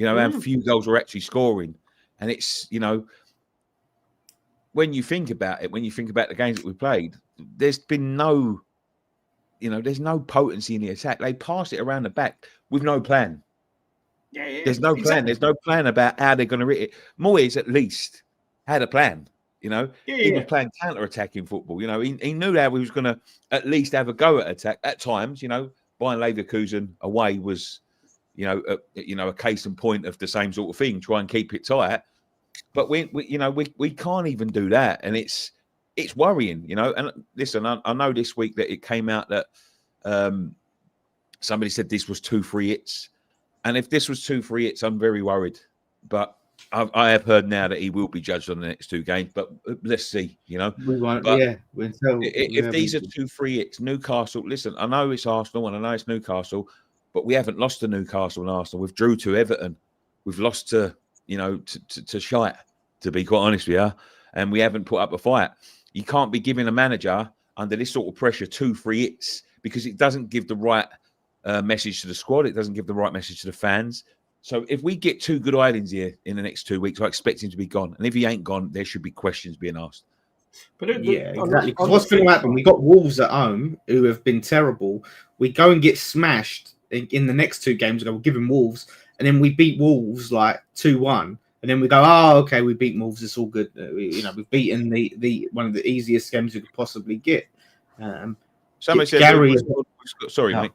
How few goals we're actually scoring. And it's, when you think about it, when you think about the games that we played, there's been no, there's no potency in the attack. They pass it around the back with no plan. Yeah, there's no plan. There's no plan about how they're going to hit it. Moyes at least had a plan. He was playing counter-attacking football. He knew how he was going to at least have a go at attack. At times, Bayern Leverkusen away was, a case in point of the same sort of thing. Try and keep it tight. But we can't even do that, and it's worrying, And listen, I know this week that it came out that somebody said this was 2 free hits, and if this was 2 free hits, I'm very worried. But I have heard now that he will be judged on the next 2 games. But let's see, We won't. If these are 2 free hits, Newcastle. Listen, I know it's Arsenal and I know it's Newcastle, but we haven't lost to Newcastle and Arsenal. We've drew to Everton. We've lost to to shite, to be quite honest with you, and we haven't put up a fight. You can't be giving a manager under this sort of pressure 2 free hits, because it doesn't give the right message to the squad. It doesn't give the right message to the fans. So if we get 2 good islands here in the next 2 weeks, I expect him to be gone. And if he ain't gone, there should be questions being asked. But exactly. Because what's going to happen? We got Wolves at home who have been terrible. We go and get smashed in the next 2 games. We'll give him Wolves. And then we beat Wolves like 2-1, and then we go, okay, we beat Wolves. It's all good. We've beaten the one of the easiest games we could possibly get. Somebody said, Gary. Sorry, mate.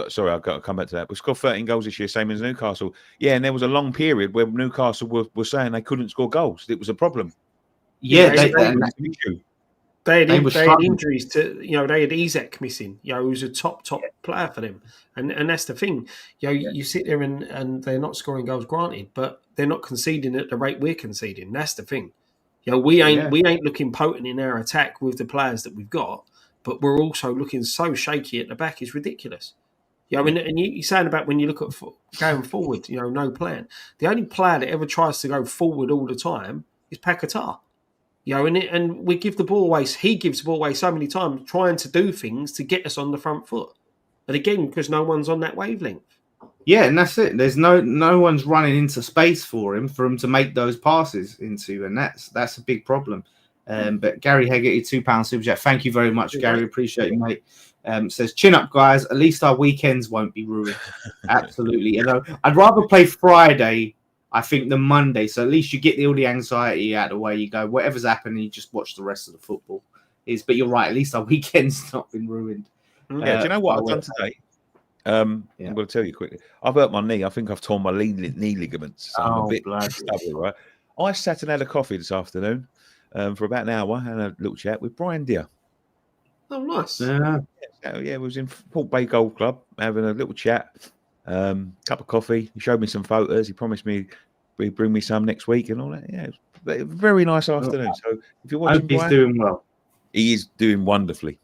Sorry, I've got to come back to that. We scored 13 goals this year, same as Newcastle. Yeah, and there was a long period where Newcastle were saying they couldn't score goals. It was a problem. Yeah, they had injuries to, they had Isaac missing, who's a top player for them. And that's the thing. You sit there and they're not scoring goals, granted, but they're not conceding at the rate we're conceding. That's the thing. We ain't looking potent in our attack with the players that we've got, but we're also looking so shaky at the back. It's ridiculous. And you're saying about when you look at going forward, no plan. The only player that ever tries to go forward all the time is Paquetá. And we give the ball away. He gives the ball away so many times, trying to do things to get us on the front foot. And again, because no one's on that wavelength. Yeah, and that's it. There's no one's running into space for him to make those passes into, and that's a big problem. But Gary Hegarty, £2 super chat. Thank you very much, Gary. Appreciate you, mate. Says, chin up, guys. At least our weekends won't be ruined. Absolutely. I'd rather play Friday, I think, than Monday. So at least you get all the anxiety out of the way. You go, whatever's happening, you just watch the rest of the football. But you're right. At least our weekend's not been ruined. Yeah. Do you know what I've done today? I'm going to tell you quickly. I've hurt my knee. I think I've torn my knee ligaments. So I'm a bit stubborn, right? I sat and had a coffee this afternoon for about an hour and a little chat with Brian Deere. Oh, nice. So Yeah, we was in Port Bay Golf Club having a little chat, cup of coffee. He showed me some photos. He promised me he'd bring me some next week and all that. Yeah, it was a very nice afternoon. So if you're watching, I hope he's doing well. He is doing wonderfully.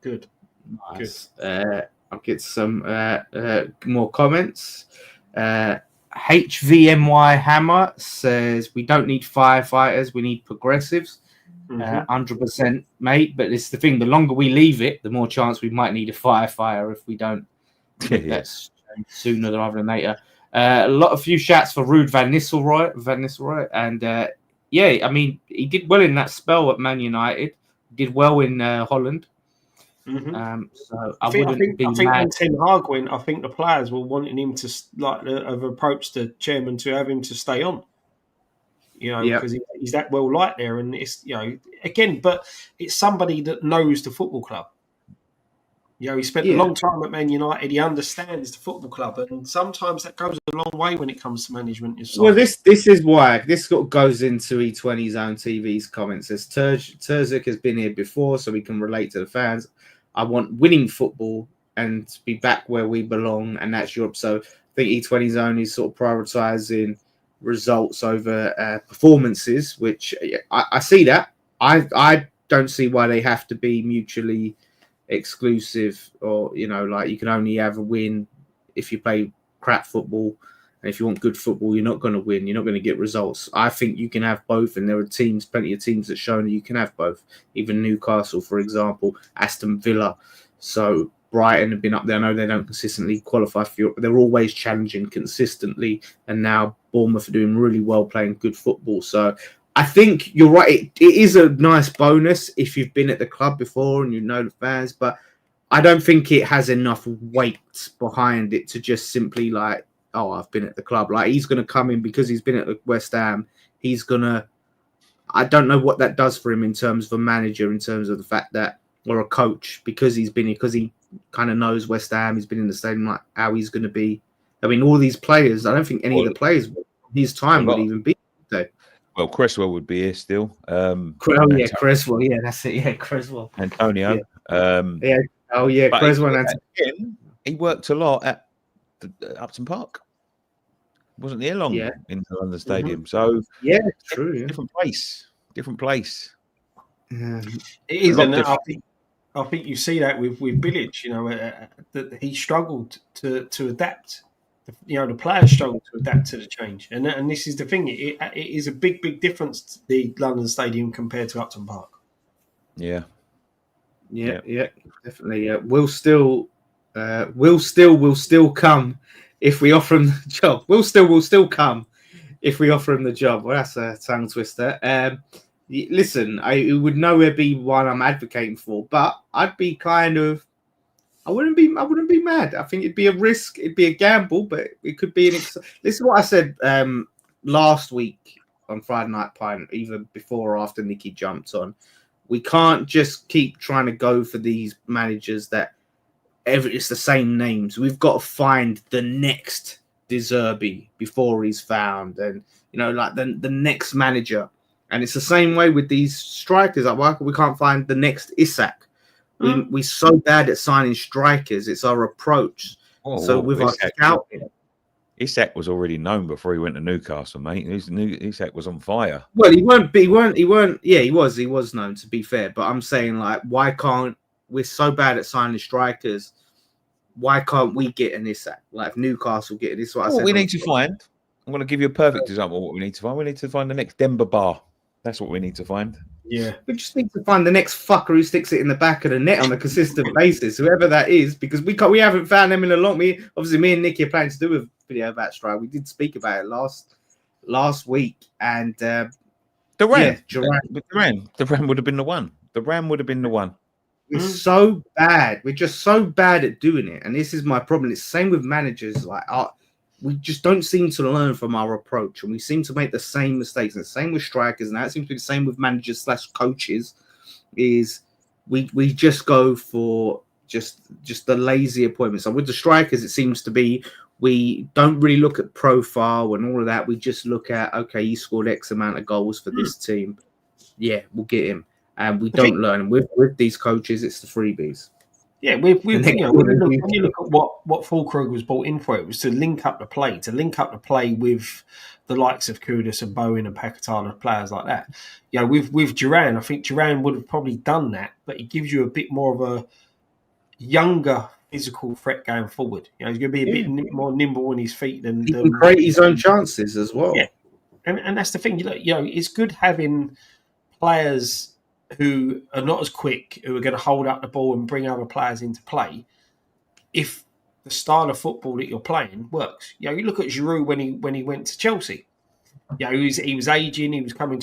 Good. Nice. I'll get some more comments. HVMY Hammer says we don't need firefighters, we need progressives. 100%, mate. But it's the thing: the longer we leave it, the more chance we might need a firefighter if we don't make that sooner rather than later. A few shots for Ruud van Nistelrooy, and I mean, he did well in that spell at Man United. Did well in Holland. So I think when Ten Hag went, I think the players were wanting him to have approached the chairman to have him to stay on. Because he's that well liked there, and it's again, but it's somebody that knows the football club. He spent a long time at Man United. He understands the football club, and sometimes that goes a long way when it comes to management. Well, this is why this sort of goes into E20's own TV's comments. As Terzic has been here before, so we can relate to the fans. I want winning football and to be back where we belong, and that's Europe. So I think E20's own is sort of prioritising results over performances, which I see that. I don't see why they have to be mutually exclusive, or you can only have a win if you play crap football, and if you want good football, you're not going to win. You're not going to get results. I think you can have both, and there are plenty of teams that show that you can have both. Even Newcastle, for example, Aston Villa. So Brighton have been up there. I know they don't consistently qualify for Europe, but they're always challenging consistently. And now Bournemouth are doing really well, playing good football. So I think you're right. It is a nice bonus if you've been at the club before and you know the fans, but I don't think it has enough weight behind it to just simply I've been at the club. He's going to come in because he's been at West Ham. I don't know what that does for him in terms of a manager, in terms of the fact that, or a coach, because he's been here, because he kind of knows West Ham. He's been in the stadium, how he's going to be. I mean, all these players, I don't think any of the players his time would even be there. Well, Cresswell would be here still. Cresswell. Yeah, that's it. Yeah, Cresswell. Antonio. Cresswell. Again, he worked a lot at Upton Park. Wasn't here long in the London Stadium. So true. Different place. It is, and I think you see that with Bilic. That he struggled to adapt. The players struggled to adapt to the change, and this is the thing. It is a big difference to the London Stadium compared to Upton Park. Yeah, definitely. Will still come if we offer him the job. Will still come if we offer him the job. Well, that's a tongue twister. Listen, it would nowhere be one I'm advocating for, but I'd be I wouldn't be mad. I think it'd be a risk, it'd be a gamble, but it could be this is what I said last week on Friday Night Pint, either before or after Nicky jumped on. We can't just keep trying to go for these managers that it's the same names. We've got to find the next De Zerbi before he's found, and the next manager. And it's the same way with these strikers. We can't find the next Isak. We're so bad at signing strikers. It's our approach. With our scouting, Isak was already known before he went to Newcastle, mate. Isak was on fire. Well, he weren't. Yeah, he was known, to be fair. But I'm saying, why can't we're so bad at signing strikers? Why can't we get an Isak? If Newcastle get it, this is what I said. We need to find. I'm going to give you a perfect example of what we need to find. We need to find the next Demba Ba. That's what we need to find. Yeah. We just need to find the next fucker who sticks it in the back of the net on a consistent basis, whoever that is, because we haven't found them in a long. Me and Nicky are planning to do a video about strike. We did speak about it last week, and Duran would have been the one. Duran would have been the one. We're so bad. We're just so bad at doing it, and this is my problem. It's the same with managers. We just don't seem to learn from our approach, and we seem to make the same mistakes. And the same with strikers, and that seems to be the same with managers / coaches. Is we just go for just the lazy appointments. So with the strikers, it seems to be we don't really look at profile and all of that. We just look at, okay, he scored X amount of goals for this team. Yeah, we'll get him, and we don't learn. And with these coaches, it's the freebies. Yeah, when you look at what Fulkrug was brought in for, it was to link up the play with the likes of Kudus and Bowen and Pakatana, players like that. With Duran, I think Duran would have probably done that, but it gives you a bit more of a younger physical threat going forward. He's going to be a bit more nimble on his feet than he can create his own chances as well. Yeah, and that's the thing. It's good having players who are not as quick, who are going to hold up the ball and bring other players into play, if the style of football that you're playing works. You look at Giroud when he went to Chelsea. He was aging. He was coming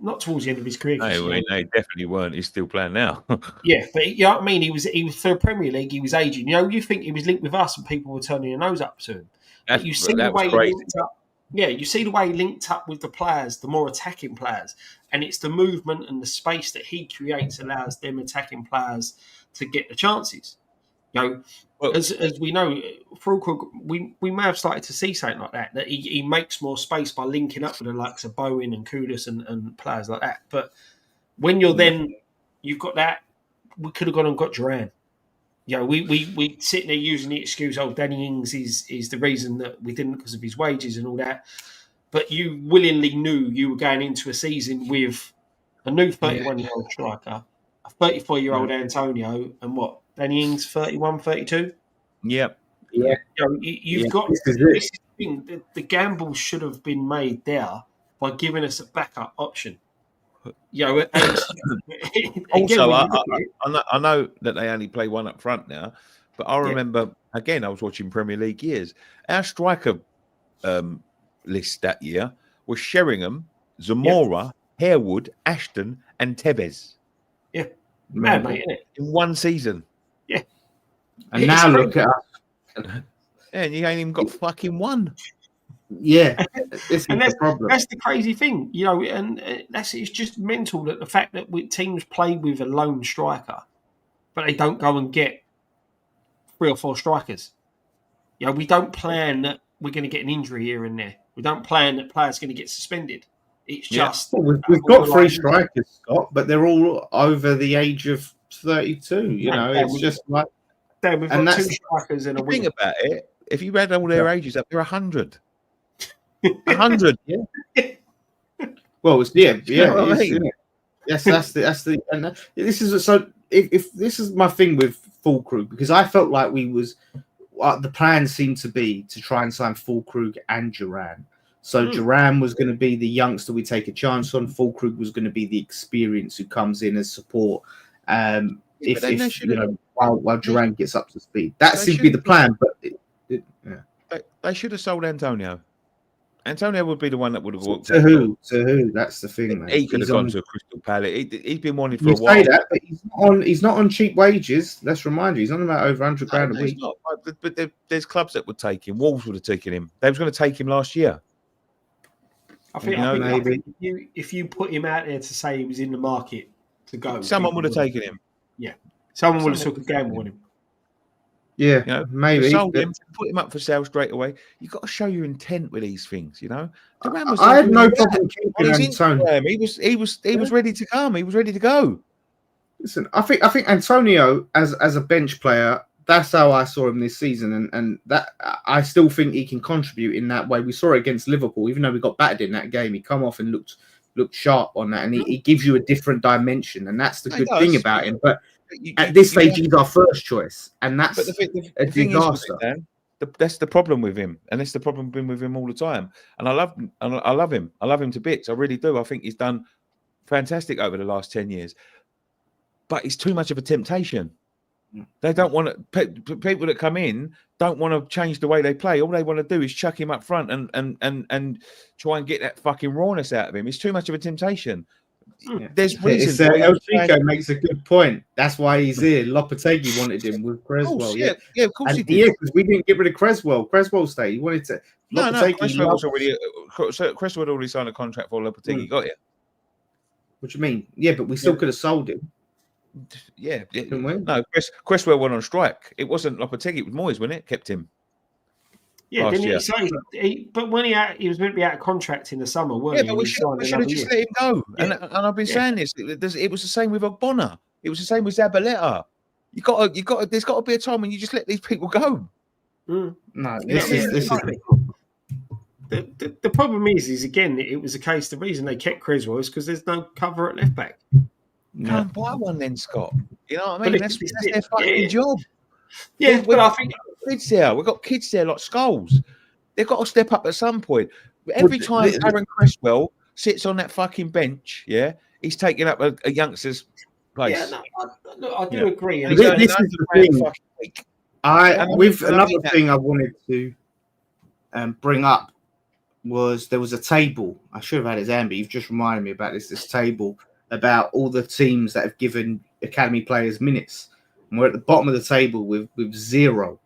not towards the end of his career. No, they definitely weren't. He's still playing now. Yeah, but you know what I mean. He was for the Premier League. He was aging. You think he was linked with us, and people were turning their nose up to him. But you see the way he linked up. Yeah, you see the way he linked up with the players, the more attacking players, and it's the movement and the space that he creates allows them attacking players to get the chances. As we know, Fulkrug, we may have started to see something like that he makes more space by linking up with the likes of Bowen and Kudus and players like that. But when you've got that, we could have gone and got Duran. We sitting there using the excuse, Danny Ings is the reason that we didn't because of his wages and all that. But you willingly knew you were going into a season with a new 31-year-old striker, a 34-year-old Antonio, and what? Danny Ings, 31, 32? Yep. Yeah. You've got this is the thing. The gamble should have been made there by giving us a backup option. Also, I know that they only play one up front now, but I remember, again, I was watching Premier League years. Our striker list that year was Sheringham, Zamora, Harewood, Ashton, and Tevez. Yeah. Mad, mate, isn't it? In one season. Yeah. And now look at us. Yeah, and you ain't even got fucking one. Yeah, this is the problem. That's the crazy thing, and it's just mental that the fact that teams play with a lone striker, but they don't go and get 3 or 4 strikers. We don't plan that we're going to get an injury here and there. We don't plan that players going to get suspended. It's just we've got 3 strikers, Scott, but they're all over the age of 32. It's just like we've got 2 strikers and a winger. Think about it. If you add all their ages up, they're 100. 100, yeah. Well, it's I mean? Yes, that's the and this is so. If this is my thing with Fulkrug, because I felt like the plan seemed to be to try and sign Fulkrug and Duran. So Duran was going to be the youngster we take a chance on. Fulkrug was going to be the experience who comes in as support. While Duran gets up to speed, that seemed to be the plan. But they should have sold Antonio. Antonio would be the one that would have walked. To who? That's the thing, man. He could have gone to a Crystal Palace. He's been wanted for a while. Say that, but he's not on cheap wages. Let's remind you, he's on about over £100 a week. But there's clubs that would take him. Wolves would have taken him. They was going to take him last year. I think maybe if you put him out there to say he was in the market to go, someone would have taken him. Yeah, someone would have took a gamble on him. Yeah, maybe sold him, put him up for sale straight away. You've got to show your intent with these things, I had no problem keeping Antonio. He was ready to come. He was ready to go. Listen, I think Antonio as a bench player, that's how I saw him this season, and that I still think he can contribute in that way. We saw it against Liverpool, even though we got battered in that game. He come off and looked sharp on that, and he gives you a different dimension, and that's the good thing about him. But at this stage, he's our first choice, and that's a disaster. That's the problem with him, and that's the problem with him all the time. And I love him. I love him to bits. I really do. I think he's done fantastic over the last 10 years. But it's too much of a temptation. They don't want to. People that come in don't want to change the way they play. All they want to do is chuck him up front and try and get that fucking rawness out of him. It's too much of a temptation. There's reasons. El Chico makes a good point. That's why he's here. Lopetegui wanted him with Creswell. Of course he did. Yeah, because we didn't get rid of Creswell. Creswell stayed. He wanted to. Creswell was already. Creswell had already signed a contract for Lopetegui. Got it. What do you mean? Yeah, but we still could have sold him. Yeah. No, Creswell went on strike. It wasn't Lopetegui. It was Moyes, wasn't it? Kept him. Yeah, didn't he say? But when he was meant to be out of contract in the summer, weren't he? Yeah, but we should have just let him go. Yeah. And I've been saying this. It was the same with Ogbonna. It was the same with Zabaleta. You got to. There's got to be a time when you just let these people go. No, this is the problem is again, it was a case. The reason they kept Creswell is because there's no cover at left back. Go and buy one then, Scott. You know what I mean? That's their fucking job. Yeah, but I think kids there. We've got kids there like skulls. They've got to step up at some point. Every time Aaron Cresswell sits on that fucking bench, he's taking up a youngster's place. Yeah, no, I do agree. And this is the thing. Another thing I wanted to bring up was there was a table. I should have had his hand, but you've just reminded me about this table about all the teams that have given academy players minutes. And we're at the bottom of the table with 0.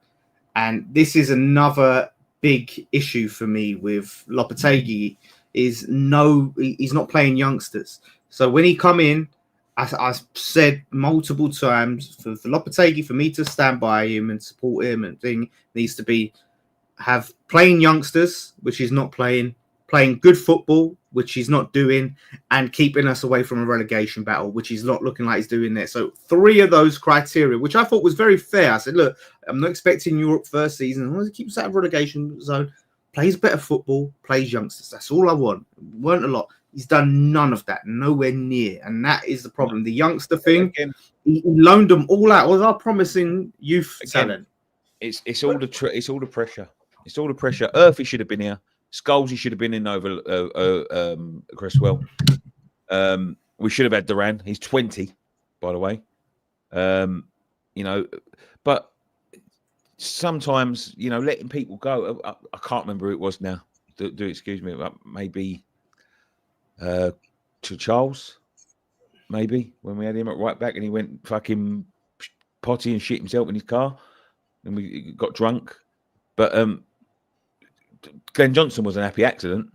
And this is another big issue for me with Lopetegui he's not playing youngsters. So when he come in, I said multiple times for Lopetegui, for me to stand by him and support him, and thing needs to have playing youngsters, which he's not playing good football, which he's not doing, and keeping us away from a relegation battle, which he's not looking like he's doing there. So 3 of those criteria, which I thought was very fair. I said, look, I'm not expecting Europe first season. I want to keep us out of relegation zone, plays better football, plays youngsters. That's all I want. It weren't a lot. He's done none of that, nowhere near. And that is the problem. The youngster thing, he loaned them all out. Was our promising youth talent? It's all the pressure. It's all the pressure. Earthy should have been here. Scholes should have been in over Cresswell. We should have had Duran. He's 20, by the way. But sometimes, letting people go. I can't remember who it was now. Do excuse me. Maybe to Charles. Maybe when we had him at right back and he went fucking potty and shit himself in his car, and we got drunk. But Glenn Johnson was an happy accident.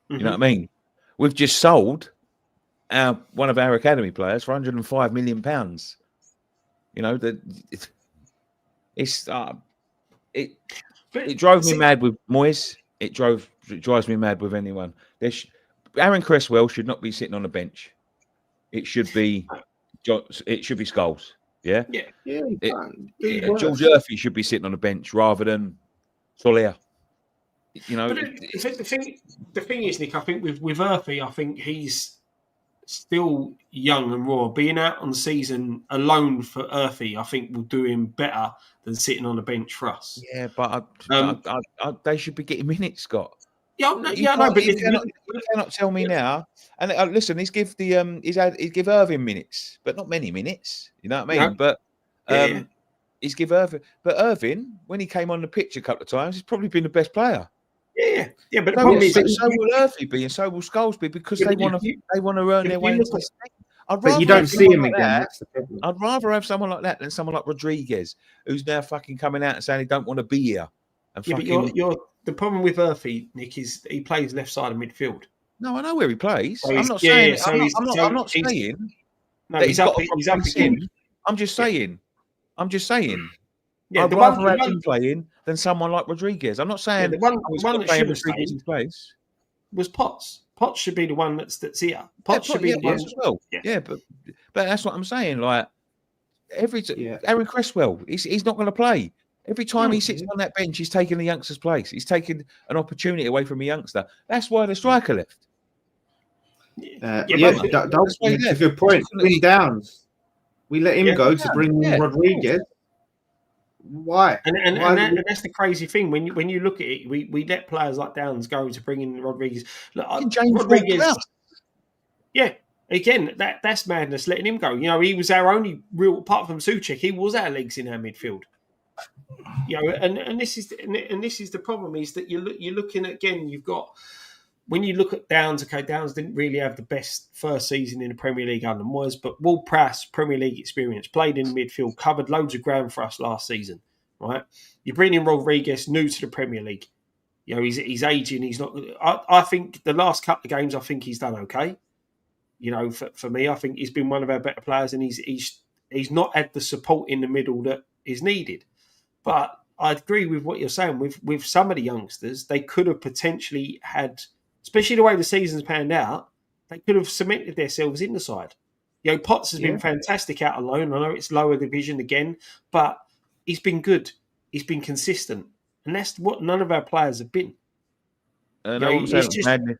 You know what I mean? We've just sold one of our academy players for £105 million. It drove me mad with Moyes. It drives me mad with anyone. Aaron Cresswell should not be sitting on a bench. It should be Scholes. Yeah. George Earthy should be sitting on a bench rather than Soler. But the thing is, Nick, I think with Earthy, I think he's still young and raw. Being out on the season alone for Earthy, I think will do him better than sitting on the bench for us. Yeah, but they should be getting minutes, Scott. But you cannot tell me now. And listen, he's give Irving minutes, but not many minutes. You know what I mean? Yeah. But he's give Irving. But Irving, when he came on the pitch a couple of times, he's probably been the best player. Yeah. But the problem is, so will Earthy be, and so will Scholes be, because they want to earn their way into this thing. But you don't see him again. I'd rather have someone like that than someone like Rodriguez, who's now fucking coming out and saying he don't want to be here. And but the problem with Earthy, Nick, is he plays left side of midfield. No, I know where he plays. I'm not saying that he's up again. I'm just saying. Yeah, I'd rather have him playing than someone like Rodriguez. I'm not saying the one that should have stayed in place was Potts. Potts should be the one that's here. Potts should be the one as well. Yeah, but that's what I'm saying. Like Aaron Cresswell, he's not going to play. Every time he sits on that bench, he's taking the youngster's place. He's taking an opportunity away from a youngster. That's why the striker left. That's a good point. Win Downs. We let him go to bring in Rodriguez. Why? And that's the crazy thing. When you look at it, we let players like Downs go to bring in Rodriguez. Look, James Rodriguez. Yeah. Again, that's madness letting him go. He was our only real, apart from Souček, he was our legs in our midfield. And this is the problem, is that you're looking at, again, you've got, when you look at Downs, Downs didn't really have the best first season in the Premier League under Moyes, but Will Prowse, Premier League experience, played in midfield, covered loads of ground for us last season, right? You bring in Rodriguez, new to the Premier League. He's aging. He's not. I think the last couple of games, I think he's done okay. For me, I think he's been one of our better players, and he's not had the support in the middle that is needed. But I agree with what you're saying. With some of the youngsters, they could have potentially had, especially the way the season's panned out, they could have cemented themselves in the side. Potts has been fantastic out of loan. I know it's lower division again, but he's been good. He's been consistent, and that's what none of our players have been. Madness.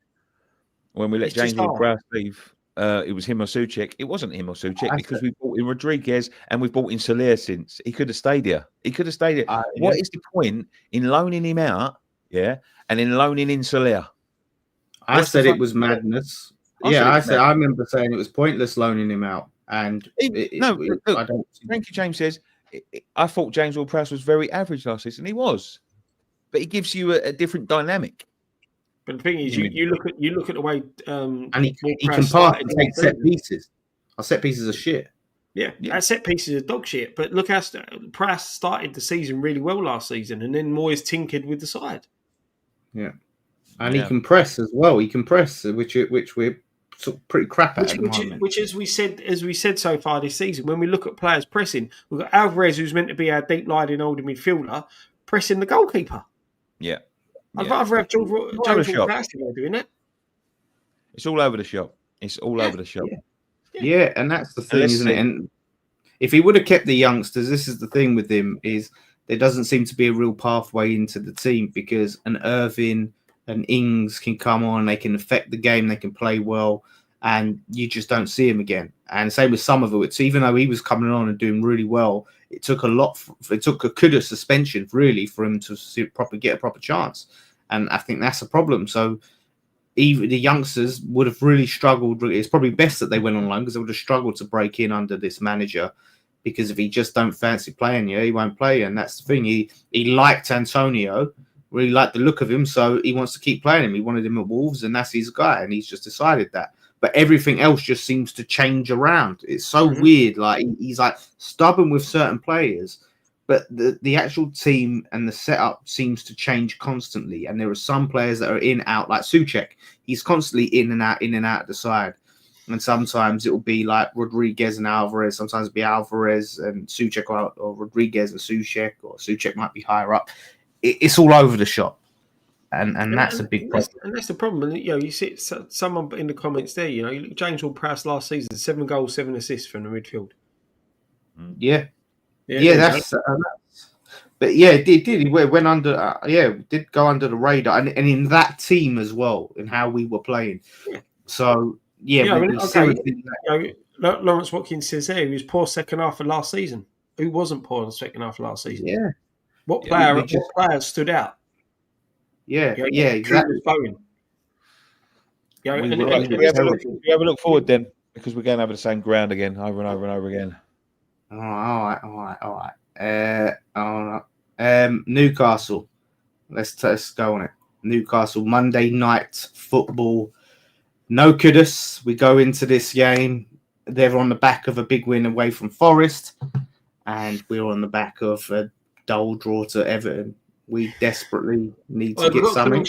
When we let James Ward-Prowse leave, it was him or Souček. It wasn't him or Souček because we brought in Rodriguez and we've brought in Soler since. He could have stayed here. What is the point in loaning him out, and then loaning in Soler? I said it was madness. I remember saying it was pointless loaning him out. And Frankie James says, I thought James Ward-Prowse was very average last season. He was. But he gives you a different dynamic. But the thing is, you look at the way and he can pass and take set pieces. Our set pieces are shit. Yeah, our set pieces are dog shit. But look how Prowse started the season really well last season, and then Moyes tinkered with the side. Yeah, and he can press as well. He can press, which we're sort of pretty crap at the moment. Which, as we said so far this season, when we look at players pressing, we've got Alvarez, who's meant to be our deep lying older midfielder, pressing the goalkeeper. Yeah. I'd rather have James Ward-Prowse doing it. It's all over the shop. Over the shop. Yeah, and that's the thing, isn't it? And if he would have kept the youngsters, this is the thing with him, is there doesn't seem to be a real pathway into the team because an Irving and Ings can come on, they can affect the game, they can play well, and you just don't see him again. And same with Somerville. Even though he was coming on and doing really well, it took a Kudus suspension really for him to get a proper chance. And I think that's a problem. So even the youngsters would have really struggled. It's probably best that they went on loan because they would have struggled to break in under this manager. Because if he just don't fancy playing, he won't play. And that's the thing. He liked Antonio, really liked the look of him, so he wants to keep playing him. He wanted him at Wolves, and that's his guy, and he's just decided that. But everything else just seems to change around. It's so weird. Like he's like stubborn with certain players, but the actual team and the setup seems to change constantly. And there are some players that are in out, like Souček. He's constantly in and out of the side. And sometimes it will be like Rodriguez and Alvarez. Sometimes it'll be Alvarez and Souček, or Rodriguez and Souček, or Souček might be higher up. It's all over the shop. And that's a big problem. And that's the problem. And, you see someone in the comments there, James Ward-Prowse last season, 7 goals, 7 assists from the midfield. Yeah, that's but yeah, it did. He went under. Did go under the radar, and in that team as well, in how we were playing. Yeah. So Lawrence Watkins says there he was poor second half of last season. Who wasn't poor in the second half of last season? Yeah. What players stood out? Yeah, exactly. We have a look forward then, because we're going over the same ground again, over and over and over again. All right. Newcastle. Let's go on it. Newcastle, Monday night football. No Kudus. We go into this game. They're on the back of a big win away from Forest, and we're on the back of a dull draw to Everton. We desperately need to get something.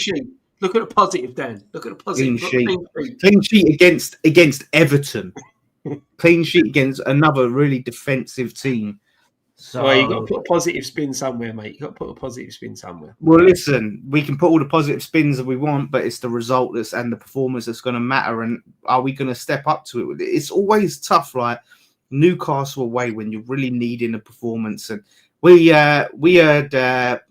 Look at the positive, Dan. Look at the positive. Clean sheet against Everton. Clean sheet against another really defensive team. So you got to put a positive spin somewhere, mate. You got to put a positive spin somewhere. Well, listen, we can put all the positive spins that we want, but it's the result and the performance that's going to matter. And are we going to step up to it? It's always tough, like Newcastle away, when you're really needing a performance. And we heard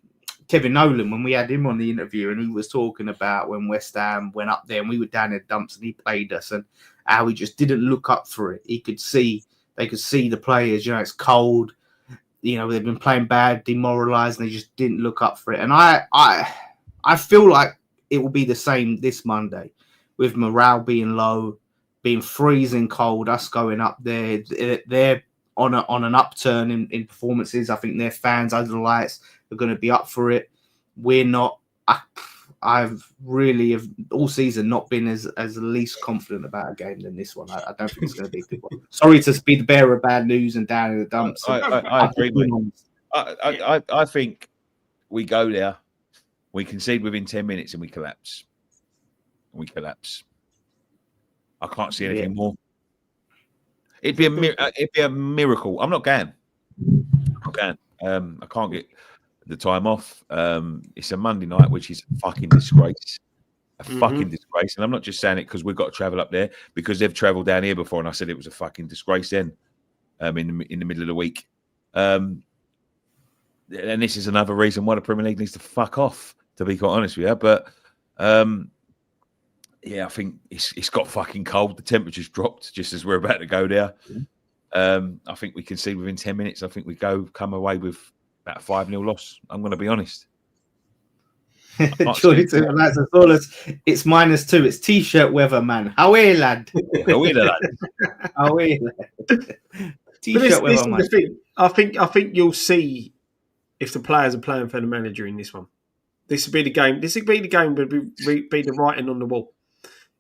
Kevin Nolan when we had him on the interview, and he was talking about when West Ham went up there and we were down in the dumps and he played us, and how he just didn't look up for it. They could see the players, it's cold. They've been playing bad, demoralised, and they just didn't look up for it. And I feel like it will be the same this Monday, with morale being low, being freezing cold, us going up there. They're on an upturn in performances. I think their fans under the lights are going to be up for it. We're not. I've really all season not been as least confident about a game than this one. I don't think it's going to be a good one. Sorry to be the bearer of bad news and down in the dumps. I agree with you. I think we go there, we concede within 10 minutes and we collapse. I can't see anything more. It'd be a miracle. I'm not going. I can't get the time off. It's a Monday night, which is a fucking disgrace. a fucking disgrace. And I'm not just saying it because we've got to travel up there, because they've travelled down here before, and I said it was a fucking disgrace then. In the middle of the week, and this is another reason why the Premier League needs to fuck off. To be quite honest with you, but I think it's got fucking cold. The temperature's dropped just as we're about to go there. I think we can see within 10 minutes. I think we come away with about a 5-0 loss. I'm going to be honest. It's -2. It's t-shirt weather, man. How are you, lad? How are you, lad? How are you, lad? T-shirt weather, man. I think you'll see if the players are playing for the manager in this one. This would be the game. This would be the game. Would be the writing on the wall.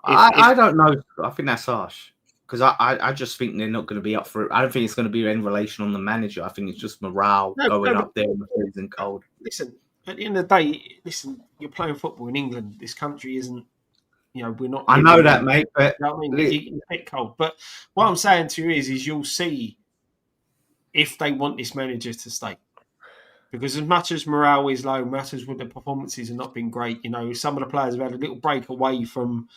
I don't know. I think that's harsh, because I just think they're not going to be up for it. I don't think it's going to be in relation on the manager. I think it's just morale going up there in the freezing cold. Listen, at the end of the day, you're playing football in England. This country isn't, we're not. I know that, mate. But I mean, you get cold. But what I'm saying to you is you'll see if they want this manager to stay. Because as much as morale is low, much as the performances have not been great, some of the players have had a little break away from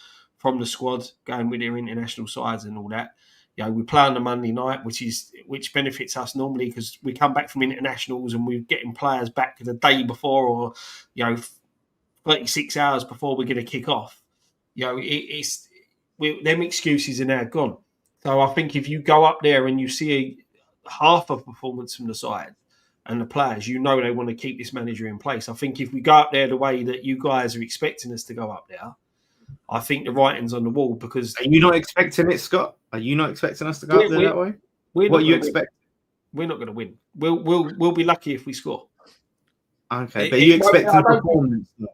the squad, going with their international sides and all that. We play on the Monday night, which benefits us normally because we come back from internationals and we're getting players back the day before, or 36 hours before we're going to kick off. Them excuses are now gone. So I think if you go up there and you see half of performance from the side and the players, they want to keep this manager in place. I think if we go up there the way that you guys are expecting us to go up there, I think the writing's on the wall. Because are you not expecting it, Scott? Are you not expecting us to go up there that way? What you expect? We're not going to win. We'll be lucky if we score. Okay, but you expect a performance? I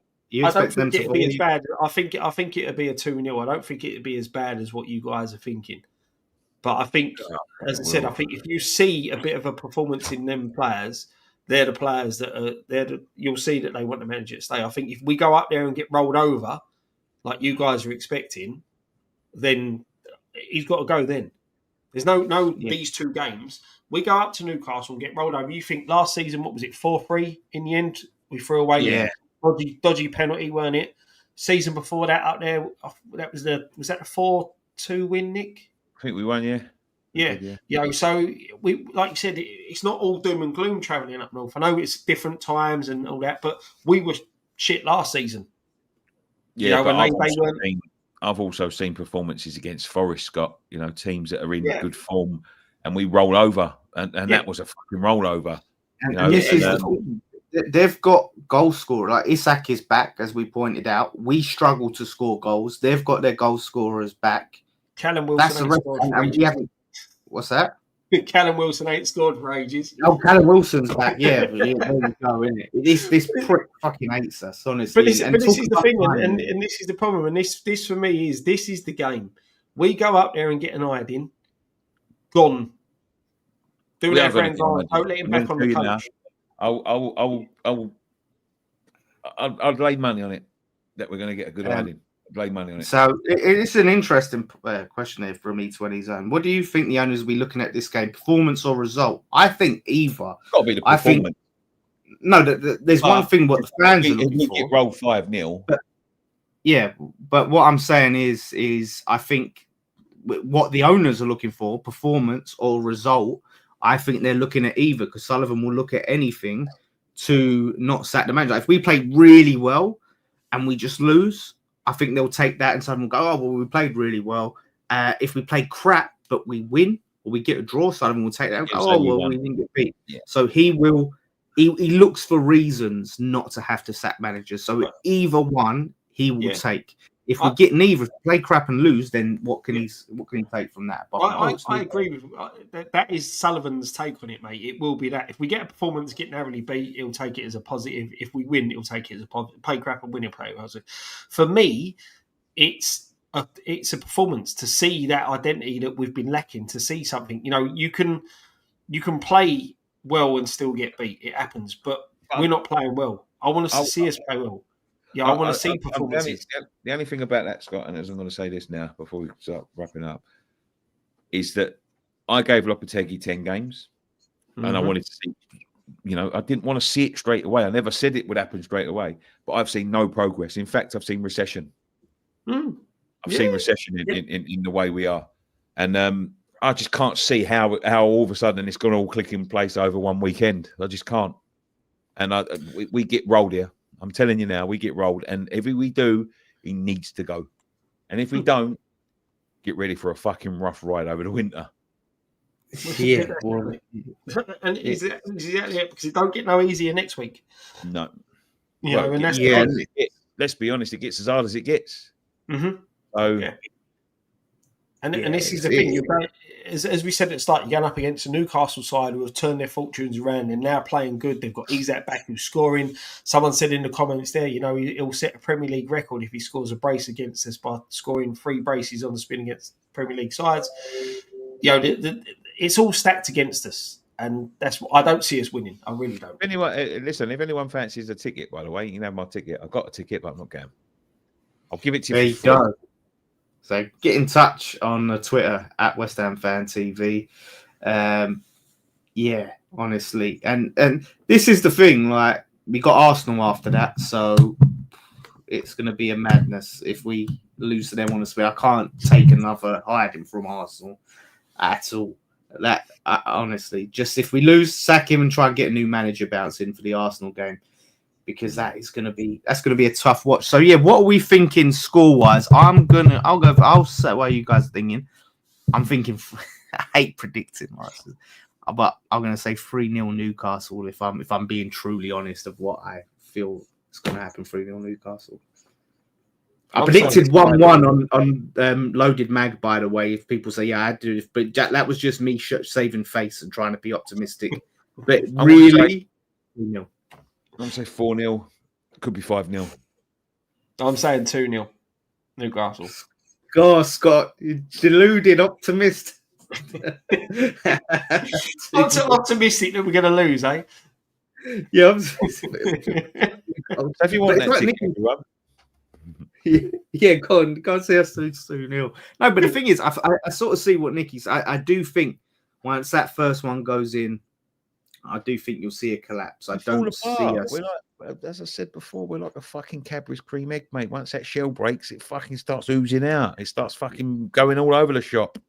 don't think it'd be as bad. I think it'd be a 2-0. I don't think it'd be as bad as what you guys are thinking. But I think, as I said, if you see a bit of a performance in them players, they're the players that are you'll see that they want the manager to stay. I think if we go up there and get rolled over, like you guys are expecting, then he's got to go then. There's these two games. We go up to Newcastle and get rolled over. You think last season, what was it, 4-3 in the end? We threw away dodgy penalty, weren't it? Season before that up there, was that the 4-2 win, Nick? I think we won, yeah. So we, like you said, it's not all doom and gloom travelling up north. I know it's different times and all that, but we were shit last season. Yeah, but I've also seen performances against Forest, Scott. Teams that are in good form, and we roll over, and that was a fucking rollover. They've got goal scorer. Like Isak is back, as we pointed out. We struggle to score goals. They've got their goal scorers back. Callum Wilson ain't scored for ages. What's that? Callum Wilson ain't scored for ages. Oh, Callum Wilson's back. Yeah, there you go, isn't it? This prick fucking hates us, honestly. But this is the thing, and this is the problem. And this for me is the game. We go up there and get an Edin. Gone. Do that grand gone. Don't let him back on the coach. I'll lay money on it that we're going to get a good Edin. Lay money on it. So it's an interesting question here from E20 Zone. What do you think the owners will be looking at this game, performance or result? I think either. It's got to be the performance. There's one thing what the fans are looking for. Get rolled 5-0. But what I'm saying is I think what the owners are looking for, performance or result, I think they're looking at either, because Sullivan will look at anything to not sack the manager. If we play really well and we just lose, I think they'll take that and someone will go, oh, well, we played really well. If we play crap, but we win or we get a draw, Sullivan will take that and go, oh, well, we didn't get beat. Yeah. So he looks for reasons not to have to sack managers. So either one, he will take. If we get neither, play crap and lose, then what can he take from that? But I agree with that. Is Sullivan's take on it, mate. It will be that if we get a performance, get narrowly beat, he'll take it as a positive. If we win, he'll take it as a positive. Play crap and win, he'll play it positive. For me, it's a performance to see that identity that we've been lacking. To see something, you can play well and still get beat. It happens, but we're not playing well. I want to see us play well. Yeah, I want to see performances. The only thing about that, Scott, and as I'm going to say this now before we start wrapping up, is that I gave Lopetegui 10 games, and I wanted to see, I didn't want to see it straight away. I never said it would happen straight away, but I've seen no progress. In fact, I've seen recession. I've seen recession in the way we are, and I just can't see how all of a sudden it's going to all click in place over one weekend. I just can't, and we get rolled here. I'm telling you now, we get rolled, and if we do, he needs to go, and if we don't, get ready for a fucking rough ride over the winter. Yeah, and is it exactly it? Because it don't get no easier next week. No, And that's let's be honest, it gets as hard as it gets. Mm-hmm. So, and this is the thing. You're going, as we said at the start, you're going up against a Newcastle side who have turned their fortunes around. They're now playing good. They've got Isak back who's scoring. Someone said in the comments there, he'll set a Premier League record if he scores a brace against us by scoring 3 braces on the spin against Premier League sides. It's all stacked against us, and that's what I don't see us winning. I really don't. If anyone fancies a ticket, by the way, you can have my ticket. I've got a ticket, but I'm not going. I'll give it to you. There you go. So get in touch on Twitter at West Ham Fan TV. Honestly, and this is the thing. Like, we got Arsenal after that, so it's going to be a madness if we lose to them on the spin. I can't take another hiding from Arsenal at all. That honestly, just if we lose, sack him and try and get a new manager bounce in for the Arsenal game, because that's going to be a tough watch. So yeah, what are we thinking score wise? I'll say what you guys are thinking. I'm thinking. I hate predicting, but I'm going to say 3-0 Newcastle if I'm being truly honest of what I feel is going to happen. 3-0 Newcastle. I predicted 1-1 on Loaded Mag, by the way. If people say, yeah, I do, but that was just me saving face and trying to be optimistic. But really, 3-0. I'm going to say 4-0. Could be 5-0. I'm saying 2-0 Newcastle. God, Scott, you deluded optimist. I'm so optimistic that we're going to lose, eh? Yeah. If you want that ticket, yeah, go on, say us 2-0. No, but the thing is, I sort of see what Nicky's. I do think once that first one goes in, I do think you'll see a collapse. I don't see us. We're like, as I said before, we're like a fucking Cadbury's cream egg, mate. Once that shell breaks, it fucking starts oozing out. It starts fucking going all over the shop.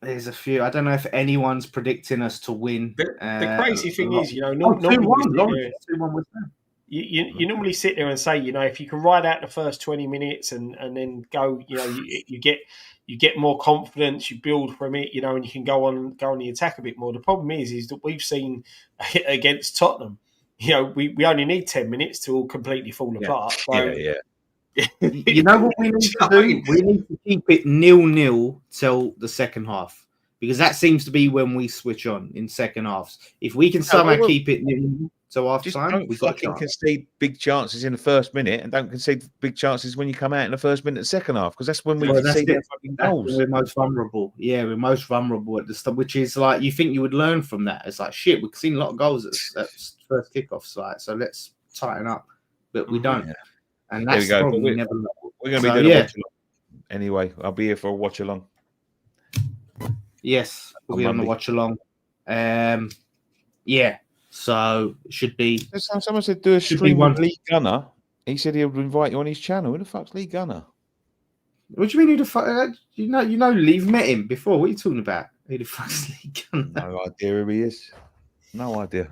There's a few. I don't know if anyone's predicting us to win. The crazy thing is, normally 2-1 with them. You normally sit there and say, if you can ride out the first 20 minutes and then go, you get more confidence, you build from it, and you can go on the attack a bit more. The problem is that we've seen against Tottenham, we only need 10 minutes to all completely fall apart. So, You know what we need to do? We need to keep it 0-0 till the second half, because that seems to be when we switch on in second halves. If we can somehow keep it 0-0 till half time, we've got to concede big chances in the first minute, and don't concede big chances when you come out in the first minute of the second half, because that's when we concede fucking goals. We're most vulnerable. Yeah, we're most vulnerable at the start, which is like, you think you would learn from that. It's like, shit, we've seen a lot of goals at first kickoffs, right? So let's tighten up, but we don't. Yeah. And that's there we go. We're going to be doing a watch along. Anyway, I'll be here for a watch along. Yes, we'll be on the watch along. So it should be. Someone said do a stream with Lee Gunner. He said he would invite you on his channel. Who the fuck's Lee Gunner? What do you mean? Who the fuck? You know, Lee've met him before. What are you talking about? Who the fuck's Lee Gunner? No idea who he is. No idea.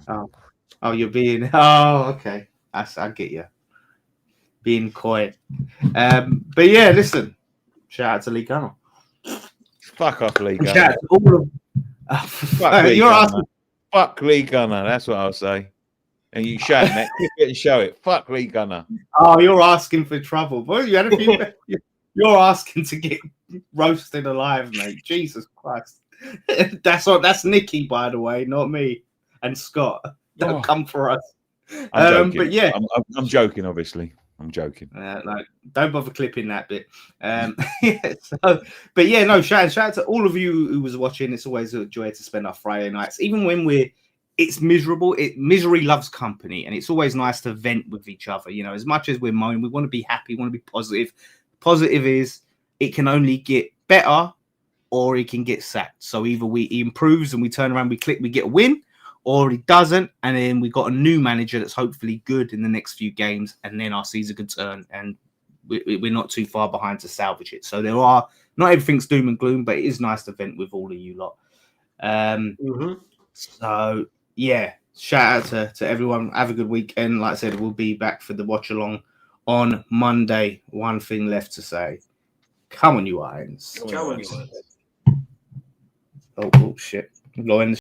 Oh, you're being. Oh, okay. I get you. Being coy. But yeah, listen. Shout out to Lee Gunner. Fuck off, Lee Gunner. Shout out to all of you're asking. Fuck Lee Gunner. That's what I'll say. And you shout that. Click it and show it. Fuck Lee Gunner. Oh, you're asking for trouble. Boy, you had a few. You're asking to get roasted alive, mate. Jesus Christ. That's Nicky, by the way, not me. And Scott. Don't come for us. But yeah. I'm joking, obviously. I'm joking. Don't bother clipping that bit. But yeah, no, shout out to all of you who was watching. It's always a joy to spend our Friday nights, even when it's miserable. Misery loves company, and it's always nice to vent with each other. As much as we're moaning, we want to be happy, we want to be positive. Positive is it can only get better, or it can get sacked. So either he improves and we turn around, we get a win, or he doesn't, and then we got a new manager that's hopefully good in the next few games, and then our season could turn and we're not too far behind to salvage it. So there are not everything's doom and gloom, but it is nice to vent with all of you lot. So yeah, shout out to everyone. Have a good weekend. Like I said, we'll be back for the watch along on Monday. One thing left to say. Come on, you Irons. Come on, you Irons. Oh shit.